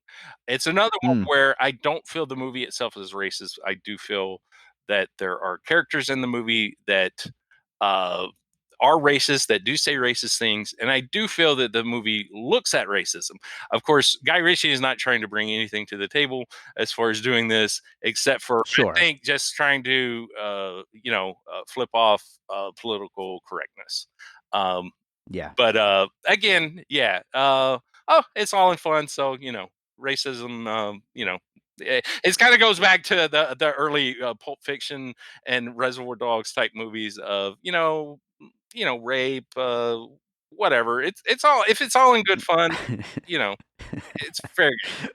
it's another one Mm, where I don't feel the movie itself is racist. I do feel that there are characters in the movie that uh, are racist, that do say racist things, and I do feel that the movie looks at racism. Of course, Guy Ritchie is not trying to bring anything to the table as far as doing this, except for, I sure. think, just trying to flip off political correctness. Um, Yeah. but again, yeah. Oh, it's all in fun. So racism. It kind of goes back to the early Pulp Fiction and Reservoir Dogs type movies of rape, whatever. It's all, if it's all in good fun, you know, it's fair game.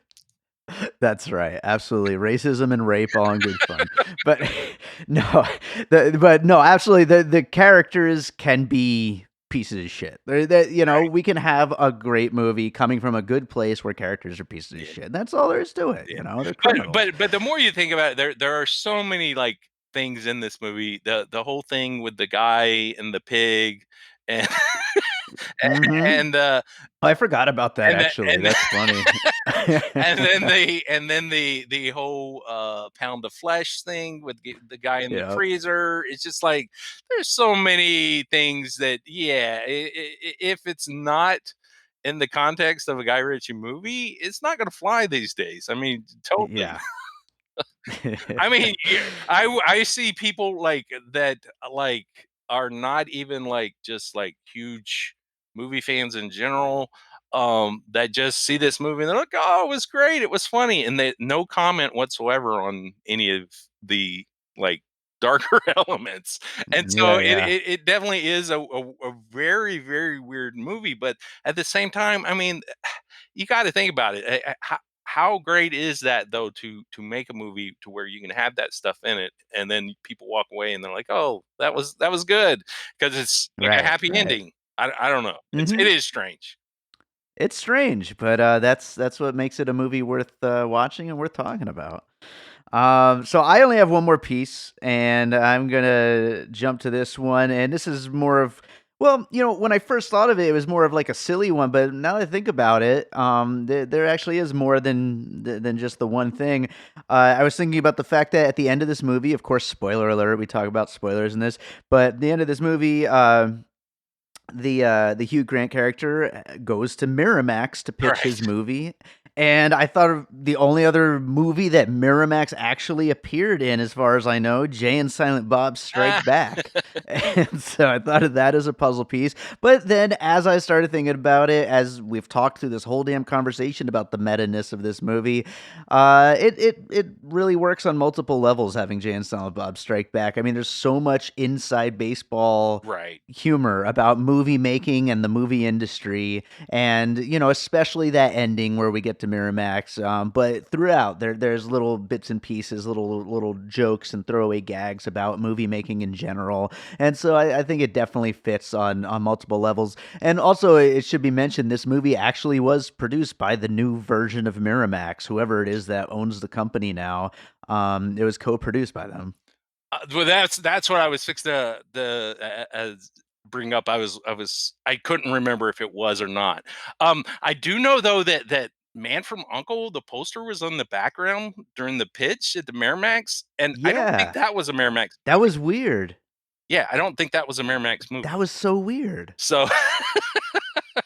That's right, absolutely. Racism and rape all in good fun. But no, but no, absolutely, the characters can be pieces of shit. Right. We can have a great movie coming from a good place where characters are pieces of Yeah. shit. That's all there is to it, Yeah. they're But criminals. but but the more you think about it, there are so many like things in this movie. The whole thing with the guy and the pig, and Mhm. and I forgot about that, and the, actually, and that's funny. and then the whole pound of flesh thing with the guy in the Yep. freezer. It's just like there's so many things that, yeah, if it's not in the context of a Guy Ritchie movie, it's not going to fly these days. I mean, totally. Yeah. I mean, I see people like that, like, are not even like just like huge movie fans in general, that just see this movie and they're like, "Oh, it was great, it was funny," and they no comment whatsoever on any of the like darker elements. And so Yeah, yeah. it definitely is a very, very weird movie. But at the same time, I mean, you got to think about it. How great is that though to make a movie to where you can have that stuff in it, and then people walk away and they're like, "Oh, that was good," because it's like a Right, happy right. ending. I don't know. It Mhm. is strange. It's strange, but, that's what makes it a movie worth, watching and worth talking about. So I only have one more piece, and I'm gonna jump to this one, and this is more of well, when I first thought of it, it was more of like a silly one, but now that I think about it, there actually is more than just the one thing. I was thinking about the fact that at the end of this movie, of course, spoiler alert, we talk about spoilers in this, but at the end of this movie, the Hugh Grant character goes to Miramax to pitch his Right. movie, and I thought of the only other movie that Miramax actually appeared in, as far as I know, Jay and Silent Bob Ah, Strike Back, and so I thought of that as a puzzle piece. But then, as I started thinking about it, as we've talked through this whole damn conversation about the meta-ness of this movie, it really works on multiple levels having Jay and Silent Bob Strike Back. I mean, there's so much inside baseball right. humor about movie making and the movie industry, and especially that ending where we get to Miramax. But throughout there's little bits and pieces, little jokes and throwaway gags about movie making in general, and so I think it definitely fits on multiple levels. And also, it should be mentioned this movie actually was produced by the new version of Miramax, whoever it is that owns the company now. It was co-produced by them. Well, that's what I was fixed to bring up. I couldn't remember if it was or not. I do know though that Man from Uncle, the poster was on the background during the pitch at the Miramax, and I don't think Yeah, that was a Miramax that movie. was weird. Yeah, I don't think that was a Miramax That movie. was so weird. So,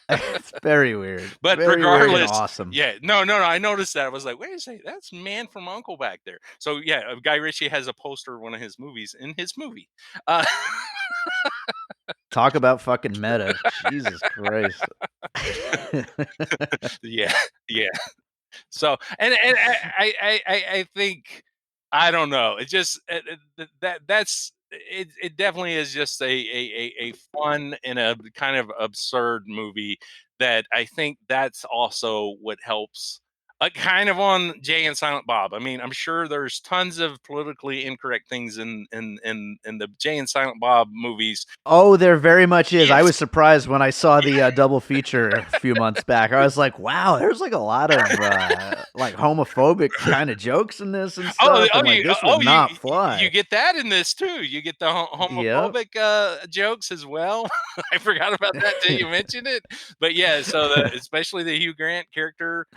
It's very weird. but Very weird and regardless, awesome. yeah, no, I noticed that. I was like, wait a second, that's Man from Uncle back there. So yeah, Guy Ritchie has a poster of one of his movies in his movie. Uh, Talk about fucking meta. Jesus Christ. yeah, yeah. So, and I think I don't know. It just it definitely is just a fun and a kind of absurd movie that I think that's also what helps. Kind of on Jay and Silent Bob. I mean, I'm sure there's tons of politically incorrect things in the Jay and Silent Bob movies. Oh, there very much is. I Yes. was surprised when I saw the, double feature a few months back. I was like, "Wow, there's, like, a lot of, like, homophobic kinda jokes in this and Oh, stuff," and, like, this would oh, not you fly. get that in this too. You get the Yep. homophobic jokes as well. I forgot about that till you mentioned it. But yeah, so especially the Hugh Grant character,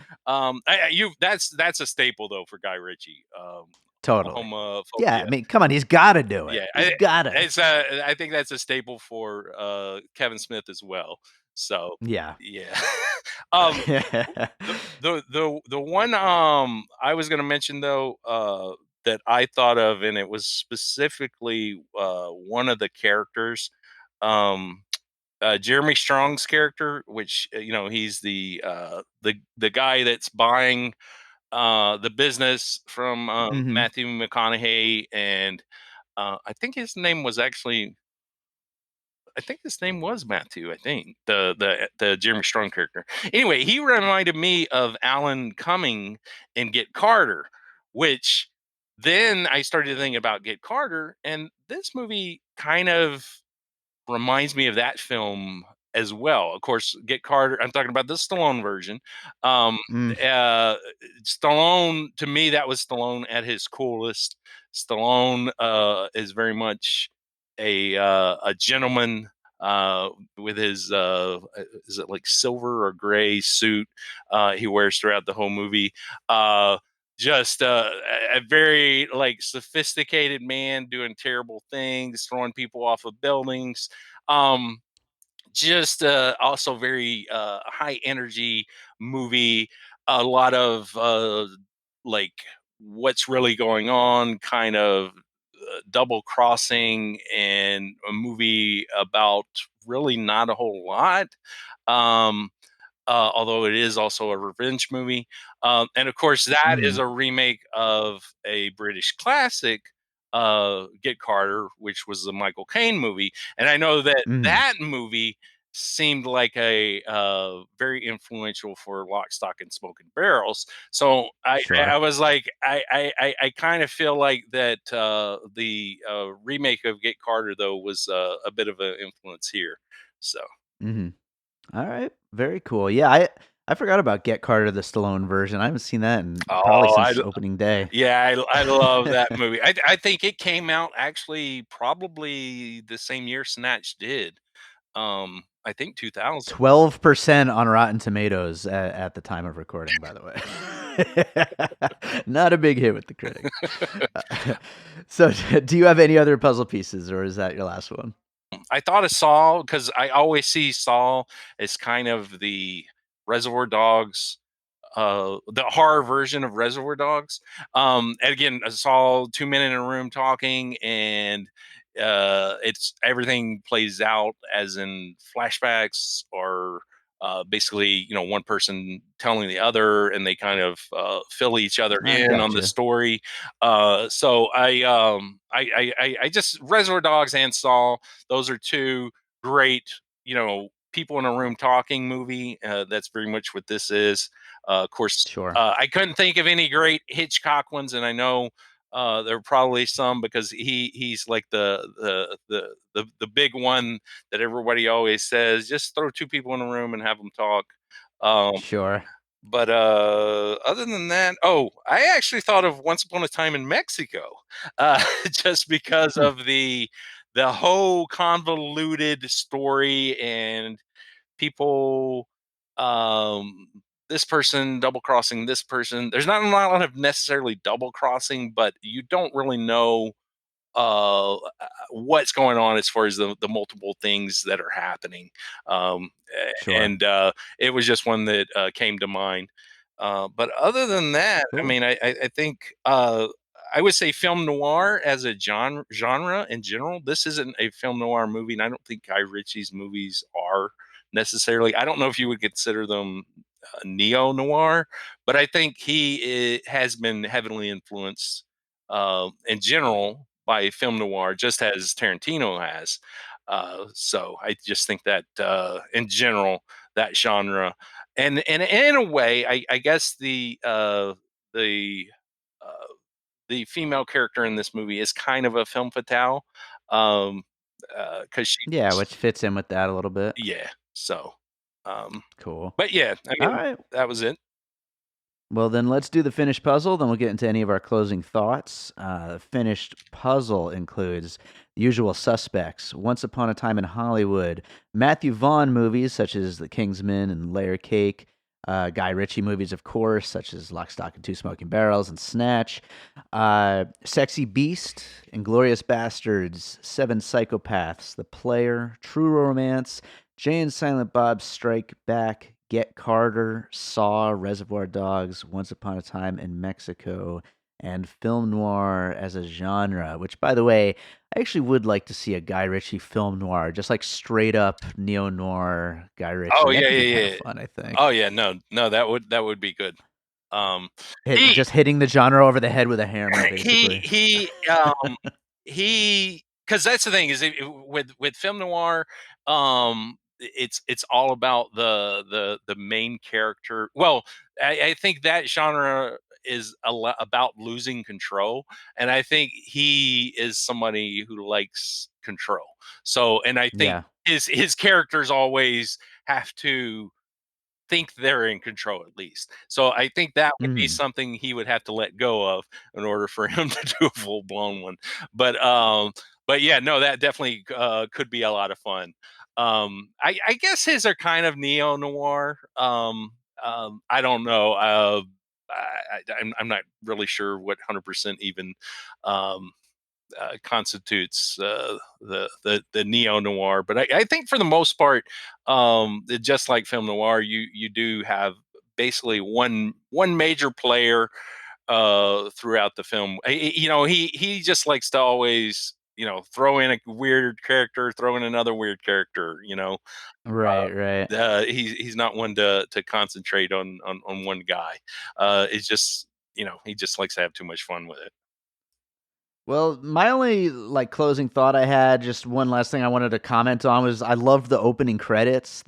you that's a staple though for Guy Ritchie. Totally. Yeah, I Homophobia. mean, come on, he's gotta do it. Yeah, He's gotta. I think that's a staple for Kevin Smith as well. So Yeah. yeah. um, the one I was gonna mention though, that I thought of, and it was specifically one of the characters, um, Jeremy Strong's character, which he's the guy that's buying the business from Mhm. Matthew McConaughey, and I think his name was actually I think his name was Matthew. I think the Jeremy Strong character. Anyway, he reminded me of Alan Cumming in Get Carter, which then I started thinking about Get Carter, and this movie kind of reminds me of that film as well. Of course, Get Carter. I'm talking about the Stallone version. Um, Mm. uh, Stallone, to me, that was Stallone at his coolest. Stallone is very much a gentleman with his is it like silver or gray suit he wears throughout the whole movie. Just a very like sophisticated man doing terrible things, throwing people off of buildings. Um, just also very high energy movie. A lot of like what's really going on, kind of double crossing, and a movie about really not a whole lot. Um, Although it is also a revenge movie. And of course, that is Mm. a remake of a British classic, Get Carter, which was the Michael Caine movie, and I know that Mhm. that movie seemed like a very influential for Lock, Stock, and Smoking Barrels. So I Sure. was like, I kind of feel like that the remake of Get Carter though was a bit of an influence here. So. Mhm. Alright, very cool. Yeah, I forgot about Get Carter, the Stallone version. I haven't seen that in probably Oh, since opening day. yeah, I love that movie. I think it came out actually probably the same year Snatch did. I think 2000. 12% on Rotten Tomatoes at the time of recording, by the way. Not a big hit with the critics. So, do you have any other puzzle pieces, or is that your last one? I thought of Saul because I always see Saul as kind of the Reservoir Dogs, the horror version of Reservoir Dogs. And again, I saw 2 men in a room talking, and it's everything plays out as in flashbacks or basically, one person telling the other, and they kind of fill each other I in on the gotcha. story. So I just Reservoir Dogs and Saul. Those are two great, people in a room talking movie. That's very much what this is. Of course, Sure. I couldn't think of any great Hitchcock ones, and I know there are probably some because he's like the big one that everybody always says. Just throw two people in a room and have them talk. Um, Sure. but other than that, oh, I actually thought of Once Upon a Time in Mexico, just because Hmm, of the whole convoluted story and people, um this person double crossing this person. There's not a lot of necessarily double crossing, but you don't really know what's going on as far as the multiple things that are happening. um sure. and it was just one that came to mind. But other than that, I Cool. mean, I think I would say film noir as a genre in general. This isn't a film noir movie, and I don't think Guy Ritchie's movies are necessarily. I don't know if you would consider them neo noir, but I think has been heavily influenced in general by film noir, just as Tarantino has. So I just think that in general, that genre, and in a way, I guess the uh, the female character in this movie is kind of a femme fatale, um, because Yeah, she's which fits in with that a little bit. yeah. So, um, Cool. but yeah, I mean, Alright. that was it. Well, then let's do the finished puzzle, then we'll get into any of our closing thoughts. The finished puzzle includes the usual suspects, Once Upon a Time in Hollywood, Matthew Vaughn movies such as The Kingsman and Layer Cake, Guy Ritchie movies, of course, such as Lock, Stock, and Two Smoking Barrels and Snatch, Sexy Beast, Inglorious Bastards, Seven Psychopaths, The Player, True Romance, Jay and Silent Bob Strike Back, Get Carter, Saw, Reservoir Dogs, Once Upon a Time in Mexico, and film noir as a genre, which, by the way, I actually would like to see a Guy Ritchie film noir, just like straight up neo noir Guy Oh Ritchie. That yeah, could be yeah, kind of yeah. fun, I Oh think. yeah, no, that would be good. Um, he Just hitting the genre over the head with a hammer, he basically. he he because that's the thing is with film noir, it's all about the main character. Well, I think that genre is about losing control, and I think he is somebody who likes control. So, and I think Yeah. his characters always have to think they're in control at least. So I think that would be Mhm. something he would have to let go of in order for him to do a full blown one. But yeah, no, that definitely could be a lot of fun. I guess his are kind of neo noir. I don't know. I'm not really sure what 100% even um, constitutes the neo noir. But I think for the most part, just like film noir, you do have basically one major player throughout the film. He just likes to always throw in a weird character, throw in another weird character. Right, right. He's not one to concentrate on one guy. It's just he just likes to have too much fun with it. Well, my only, like, closing thought I had, just one last thing I wanted to comment on was I loved the opening credits.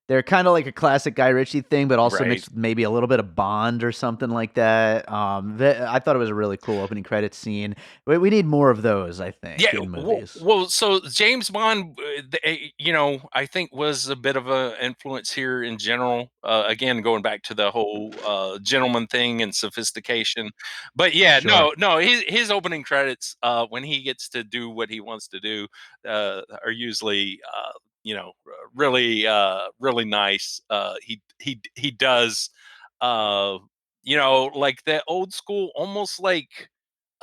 They're kinda like a classic Guy Ritchie thing, but also Right. mixed with maybe a little bit of Bond or something like that. I thought it was a really cool opening credits scene. We need more of those, I Yeah, think, in well, movies. so James Bond, I think was a bit of a influence here in general. Again, going back to the whole gentleman thing and sophistication, but yeah, Sure. no, his opening credits when he gets to do what he wants to do are usually really really nice. He does like the old school, almost like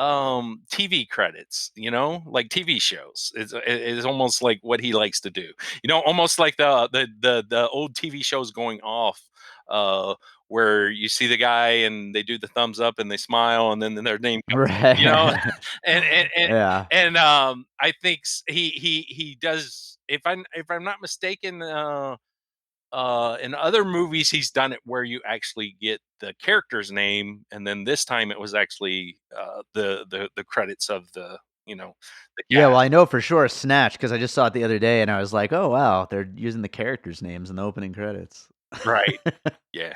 TV credits, like TV shows. It's almost like what he likes to do, almost like the old TV shows going off, uh where you see the guy and they do the thumbs up and they smile and then their name comes, Right. and and and, Yeah. I think he does, if I'm not mistaken, in other movies, he's done it where you actually get the character's name, and then this time it was actually the credits of the Yeah, well, cast. I know for sure Snatch because I just saw it the other day and I was like, "Oh, wow, they're using the characters' names in the opening credits." Right. Yeah.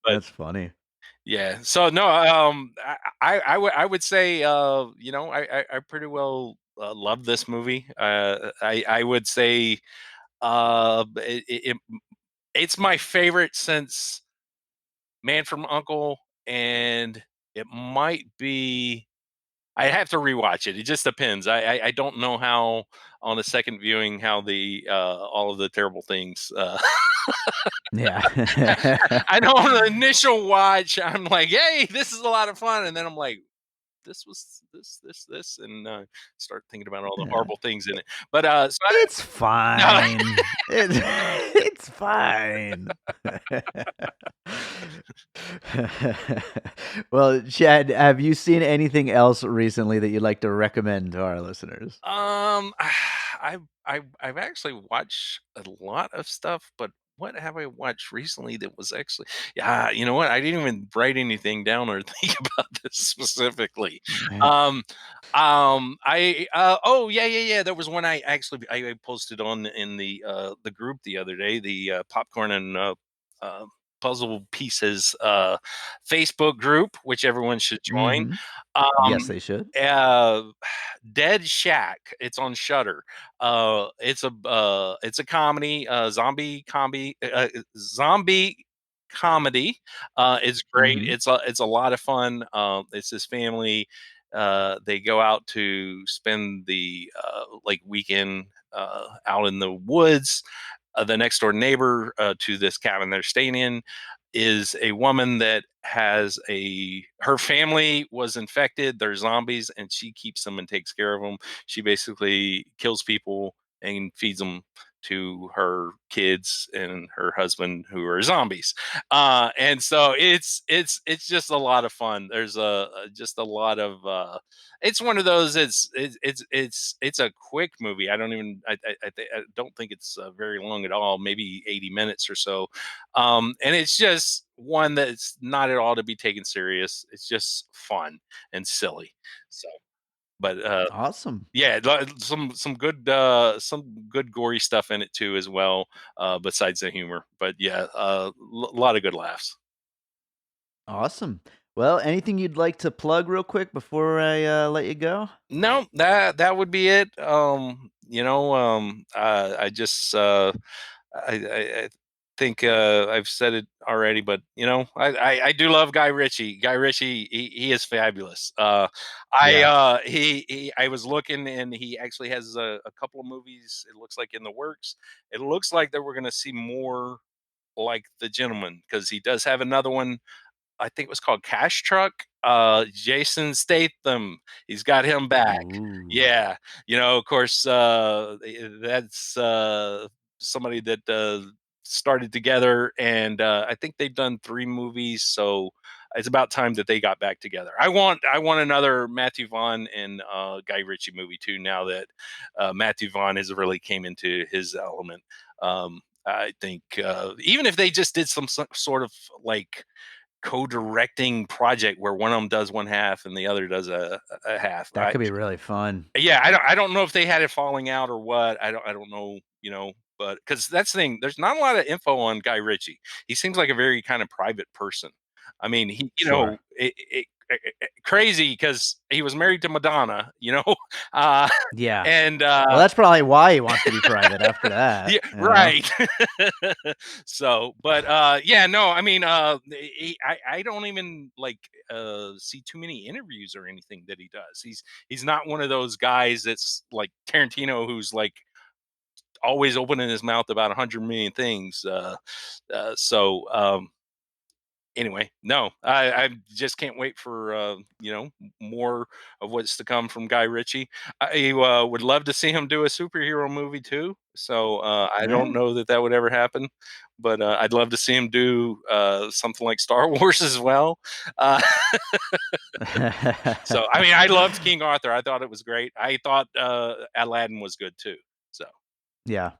But That's funny. yeah. So no, I would say I pretty well love this movie. I would say it's my favorite since Man from Uncle, and it might be. I have to rewatch it. It just depends. I don't know how on a second viewing how the all of the terrible things. Yeah. I know on the initial watch, I'm like, "Hey, this is a lot of fun," and then I'm like, "This was this," and start thinking about all the Yeah. horrible things in it. But so It's I, fine. It's it's fine. Well, Chad, have you seen anything else recently that you'd like to recommend to our listeners? I've actually watched a lot of stuff, but what have I watched recently that was actually, yeah, you know what? I didn't even write anything down or think about this specifically. Yeah. Um I oh yeah, there was one I posted on in the group the other day, the popcorn and uh puzzle pieces Facebook group, which everyone should join. Mhm. Yes, Um they should. uh Dead Shack. It's on Shutter. It's a comedy, zombie comedy. It's great. Mhm. It's a lot of fun. It's this family. They go out to spend the like weekend out in the woods. The next door neighbor to this cabin they're staying in is a woman that has a her family was infected, they're zombies, and she keeps them and takes care of them. She basically kills people and feeds them to her kids and her husband who are zombies. And so it's just a lot of fun. There's just a lot of it's one of those, it's a quick movie. I don't even I don't think it's very long at all, maybe 80 minutes or so. And it's just one that's not at all to be taken serious. It's just fun and silly. So, but Awesome. yeah, some good gory stuff in it too as well. Besides the humor, but yeah, a lot of good laughs. Awesome. Well, anything you'd like to plug real quick before I, let you go? No, that would be it. I just I think I've said it already, but I do love Guy Ritchie. Guy Ritchie, he is fabulous. Yeah. I was looking, and he actually has a couple of movies. It looks like in the works. It looks like that we're going to see more like The Gentleman, because he does have another one. I think it was called Cash Truck. Jason Statham, he's got him back. Ooh. Yeah, of course, that's somebody that started together, and I think they've done 3 movies. So it's about time that they got back together. I want another Matthew Vaughn and Guy Ritchie movie too. Now that Matthew Vaughn has really came into his element. I think even if they just did some sort of like co-directing project where one of them does one half and the other does a half. That could be really fun. Yeah, I don't know if they had it falling out or what. I don't know, but because that's the thing, there's not a lot of info on Guy Ritchie. He seems like a very kind of private person. I mean, he, Sure. crazy because he was married to Madonna, uh, Yeah. and Well, that's probably why he wants to be private after that. yeah, right. So, but yeah, no, I mean, I don't even like see too many interviews or anything that he does. He's not one of those guys that's like Tarantino, who's like always opening his mouth about 100 million things. Anyway, no, I just can't wait for more of what's to come from Guy Ritchie. I would love to see him do a superhero movie too. So I don't Yeah. know that would ever happen, but I'd love to see him do something like Star Wars as well. Uh, so I mean, I loved King Arthur. I thought it was great. I thought Aladdin was good too. So Yeah.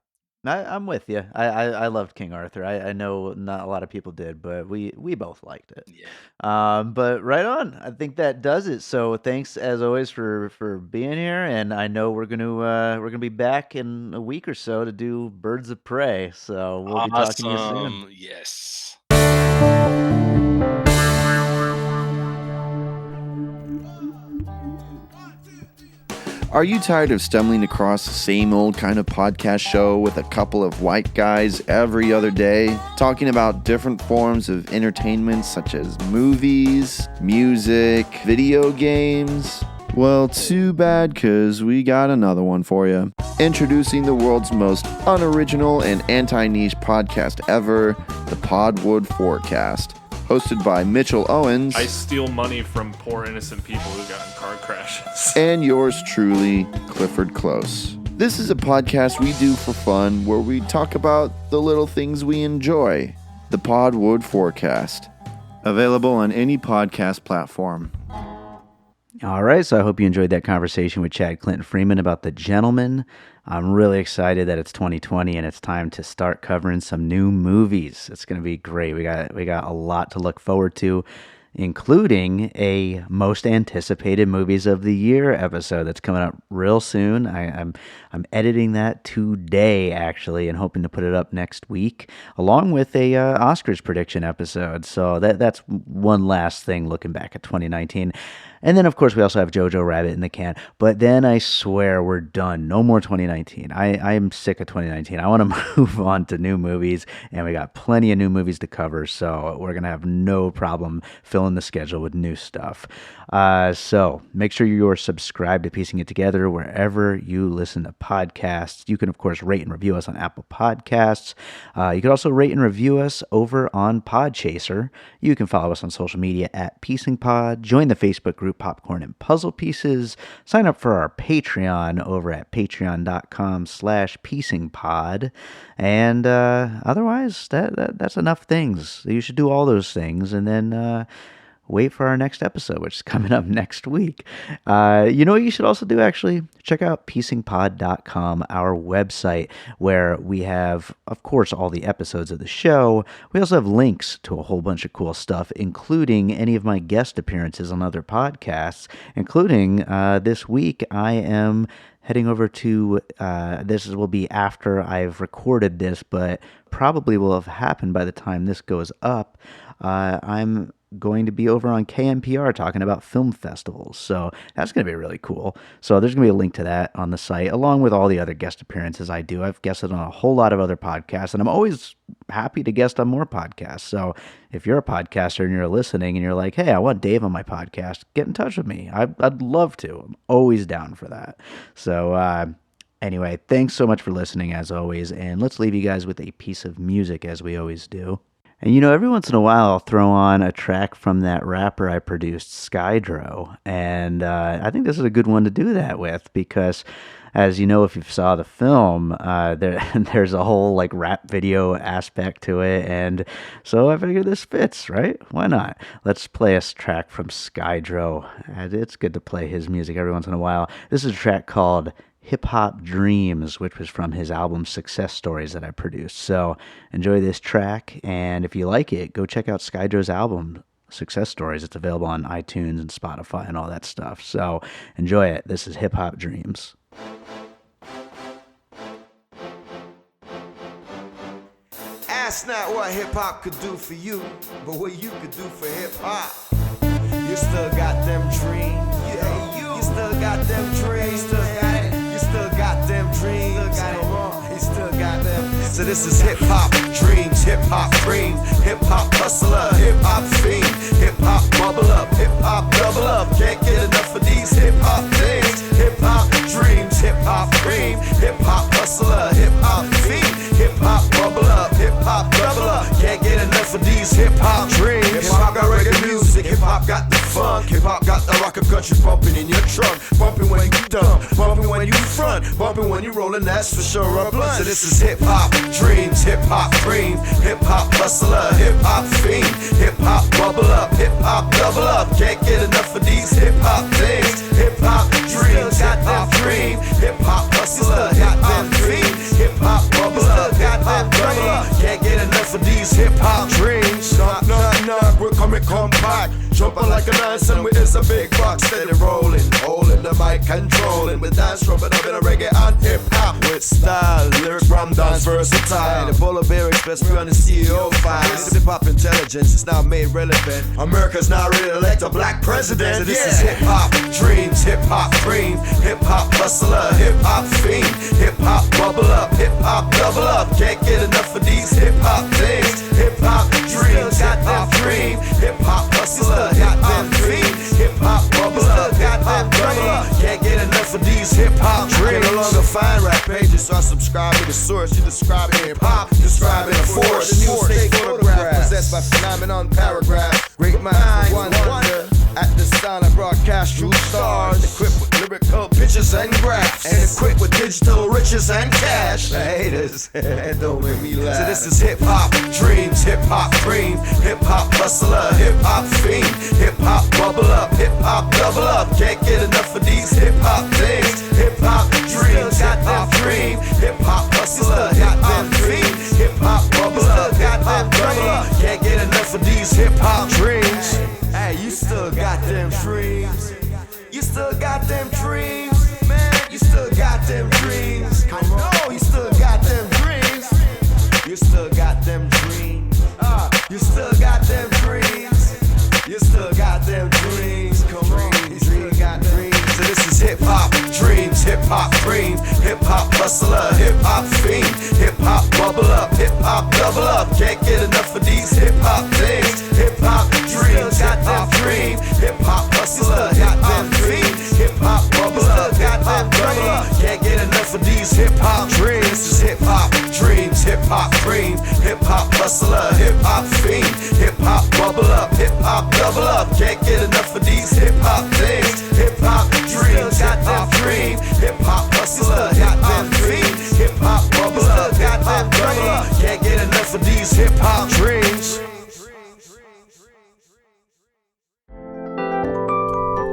I'm with you. I loved King Arthur. I know not a lot of people did, but we both liked it. yeah. But right on. I think that does it. So thanks as always for being here, and I know we're gonna be back in a week or so to do Birds of Prey. So we'll be talking to you soon. Awesome. Yes. Are you tired of stumbling across the same old kind of podcast show with a couple of white guys every other day, talking about different forms of entertainment such as movies, music, video games? Well, too bad, because we got another one for you. Introducing the world's most unoriginal and anti-niche podcast ever, the Podwood Forecast. Hosted by Mitchell Owens. I steal money from poor innocent people who got in car crashes. And yours truly, Clifford Close. This is a podcast we do for fun where we talk about the little things we enjoy. The Podwood Forecast. Available on any podcast platform. All right, so I hope you enjoyed that conversation with Chad Clinton Freeman about The Gentleman. I'm really excited that it's 2020 and it's time to start covering some new movies. It's going to be great. We got a lot to look forward to, including a most anticipated movies of the year episode that's coming up real soon. I'm editing that today actually, and hoping to put it up next week, along with a Oscars prediction episode. So that's one last thing looking back at 2019. And then, of course, we also have Jojo Rabbit in the can. But then I swear we're done. No more 2019. I am sick of 2019. I want to move on to new movies, and we got plenty of new movies to cover. So we're going to have no problem filling the schedule with new stuff. So make sure you're subscribed to Piecing It Together wherever you listen to podcasts. You can, of course, rate and review us on Apple Podcasts. You can also rate and review us over on Podchaser. You can follow us on social media at Piecing Pod. Join the Facebook group Popcorn and Puzzle Pieces. Sign up for our Patreon over at patreon.com/piecingpod. And otherwise, that's enough things. You should do all those things, and then wait for our next episode, which is coming up next week. You know what you should also do, actually? Check out piecingpod.com, our website, where we have, of course, all the episodes of the show. We also have links to a whole bunch of cool stuff, including any of my guest appearances on other podcasts, including this week I am heading over to, this will be after I've recorded this, but probably will have happened by the time this goes up. I'm going to be over on KNPR talking about film festivals. So that's going to be really cool. So there's going to be a link to that on the site, along with all the other guest appearances I do. I've guested on a whole lot of other podcasts, and I'm always happy to guest on more podcasts. So if you're a podcaster and you're listening and you're like, hey, I want Dave on my podcast, get in touch with me. I'd love to. I'm always down for that. So, anyway, thanks so much for listening as always. And let's leave you guys with a piece of music as we always do. And you know, every once in a while I'll throw on a track from that rapper I produced, Skydro. And I think this is a good one to do that with because, as you know, if you saw the film, there's a whole like rap video aspect to it. And so I figured this fits, right? Why not? Let's play a track from Skydro. And it's good to play his music every once in a while. This is a track called Hip Hop Dreams, which was from his album Success Stories that I produced. So enjoy this track, and if you like it, go check out Skydro's album success stories. It's available on iTunes and Spotify and all that stuff. So enjoy it. This is Hip Hop Dreams. Ask not what hip-hop could do for you, but what you could do for hip-hop. You still got them dreams. Yeah, you still got them dreams. You still got them dreams. You still got them. So this is hip-hop dreams, hip-hop dream, hip-hop hustler, hip-hop fiend, hip-hop bubble up, hip-hop double up. Can't get enough of these hip-hop things. Hip-hop dreams, hip-hop dream, hip-hop hustler, hip-hop fiend, hip-hop bubble up, hip-hop double up. Can't get enough of these hip-hop dreams. Hip-hop got reggae music, hip-hop got the funk, hip-hop got the rock and country bumping in your trunk, bumping when you dumb, bumping when you front, bumping when you rollin', that's for sure a blunt. So this is hip-hop dreams, hip-hop dream, hip-hop hustler, hip-hop fiend, hip-hop bubble up, hip-hop double up. Can't get enough of these hip-hop things. Hip-hop dreams, hip-hop dream, hip-hop hustler, hip-hop fiend, hip-hop bubble up, hip-hop double up. Can't get enough of these hip-hop dreams. Knock, knock, knock, we're coming compact, jumping like a nice and we is a big box, steady rolling, holding the mic, controlling with dance, rubbing up in a reggae and hip-hop with style, lyrics, rum dance, versatile. The polar bear express we on the CEO file. Hip-hop intelligence is now made relevant. America's now ready to elect a black president. So this is hip-hop dreams, hip-hop dream, hip-hop hustler, hip-hop fiend, hip-hop bubble up, hip-hop double up. Can't get enough of these hip-hop things. Hip-hop dreams, hip-hop dream, hip-hop hustler, hip-hop fiend, hip-hop bubble up, hip-hop double up. Can't get enough of these hip-hop dreams. I no longer find rap pages, so I subscribe to the source. You describe hip-hop, describing a force. The new state photograph possessed by phenomenon paragraph. Great minds one wonder. At the sound I broadcast true stars, equipped with lyrical pictures and graphs, and equipped with digital riches and cash. The haters, don't make me laugh. So this is hip-hop dreams, hip-hop dream, hip-hop hustler, hip-hop fiend, hip-hop bubble up, hip-hop double up. Can't get enough of these hip-hop things. Hip-hop dreams, hip-hop dream, hip-hop hustler, hip-hop fiend, hip-hop bubble up, hip-hop double up. Can't get enough of these hip-hop dreams. Hey, you still got them dreams. You still got them dreams. Man, you still got them dreams. I know you still got them dreams. You still got them dreams. You still got them dreams. You still got them dreams. Come on, you still got dreams. So this is hip-hop dreams, hip-hop dream, hip-hop hustler, hip-hop fiend, hip-hop bubble up, hip-hop double up. Can't get enough of these hip-hop things. Hip-hop dreams, hip-hop dream, hip-hop hustler, hip-hop fiend, hip-hop bubble up, hip-hop double up. Can't get enough of these hip-hop dreams. This is hip-hop dreams, hip-hop dream, hip-hop hustler, hip-hop fiend, hip-hop bubble up, hip-hop double up. Can't get enough of these hip-hop things. Hip-hop dreams, hip-hop dream, hip-hop hustler, hip-hop fiend, hip-hop bubble up, hip-hop double up. Can't get enough of these hip-hop dreams.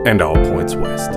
And all points west.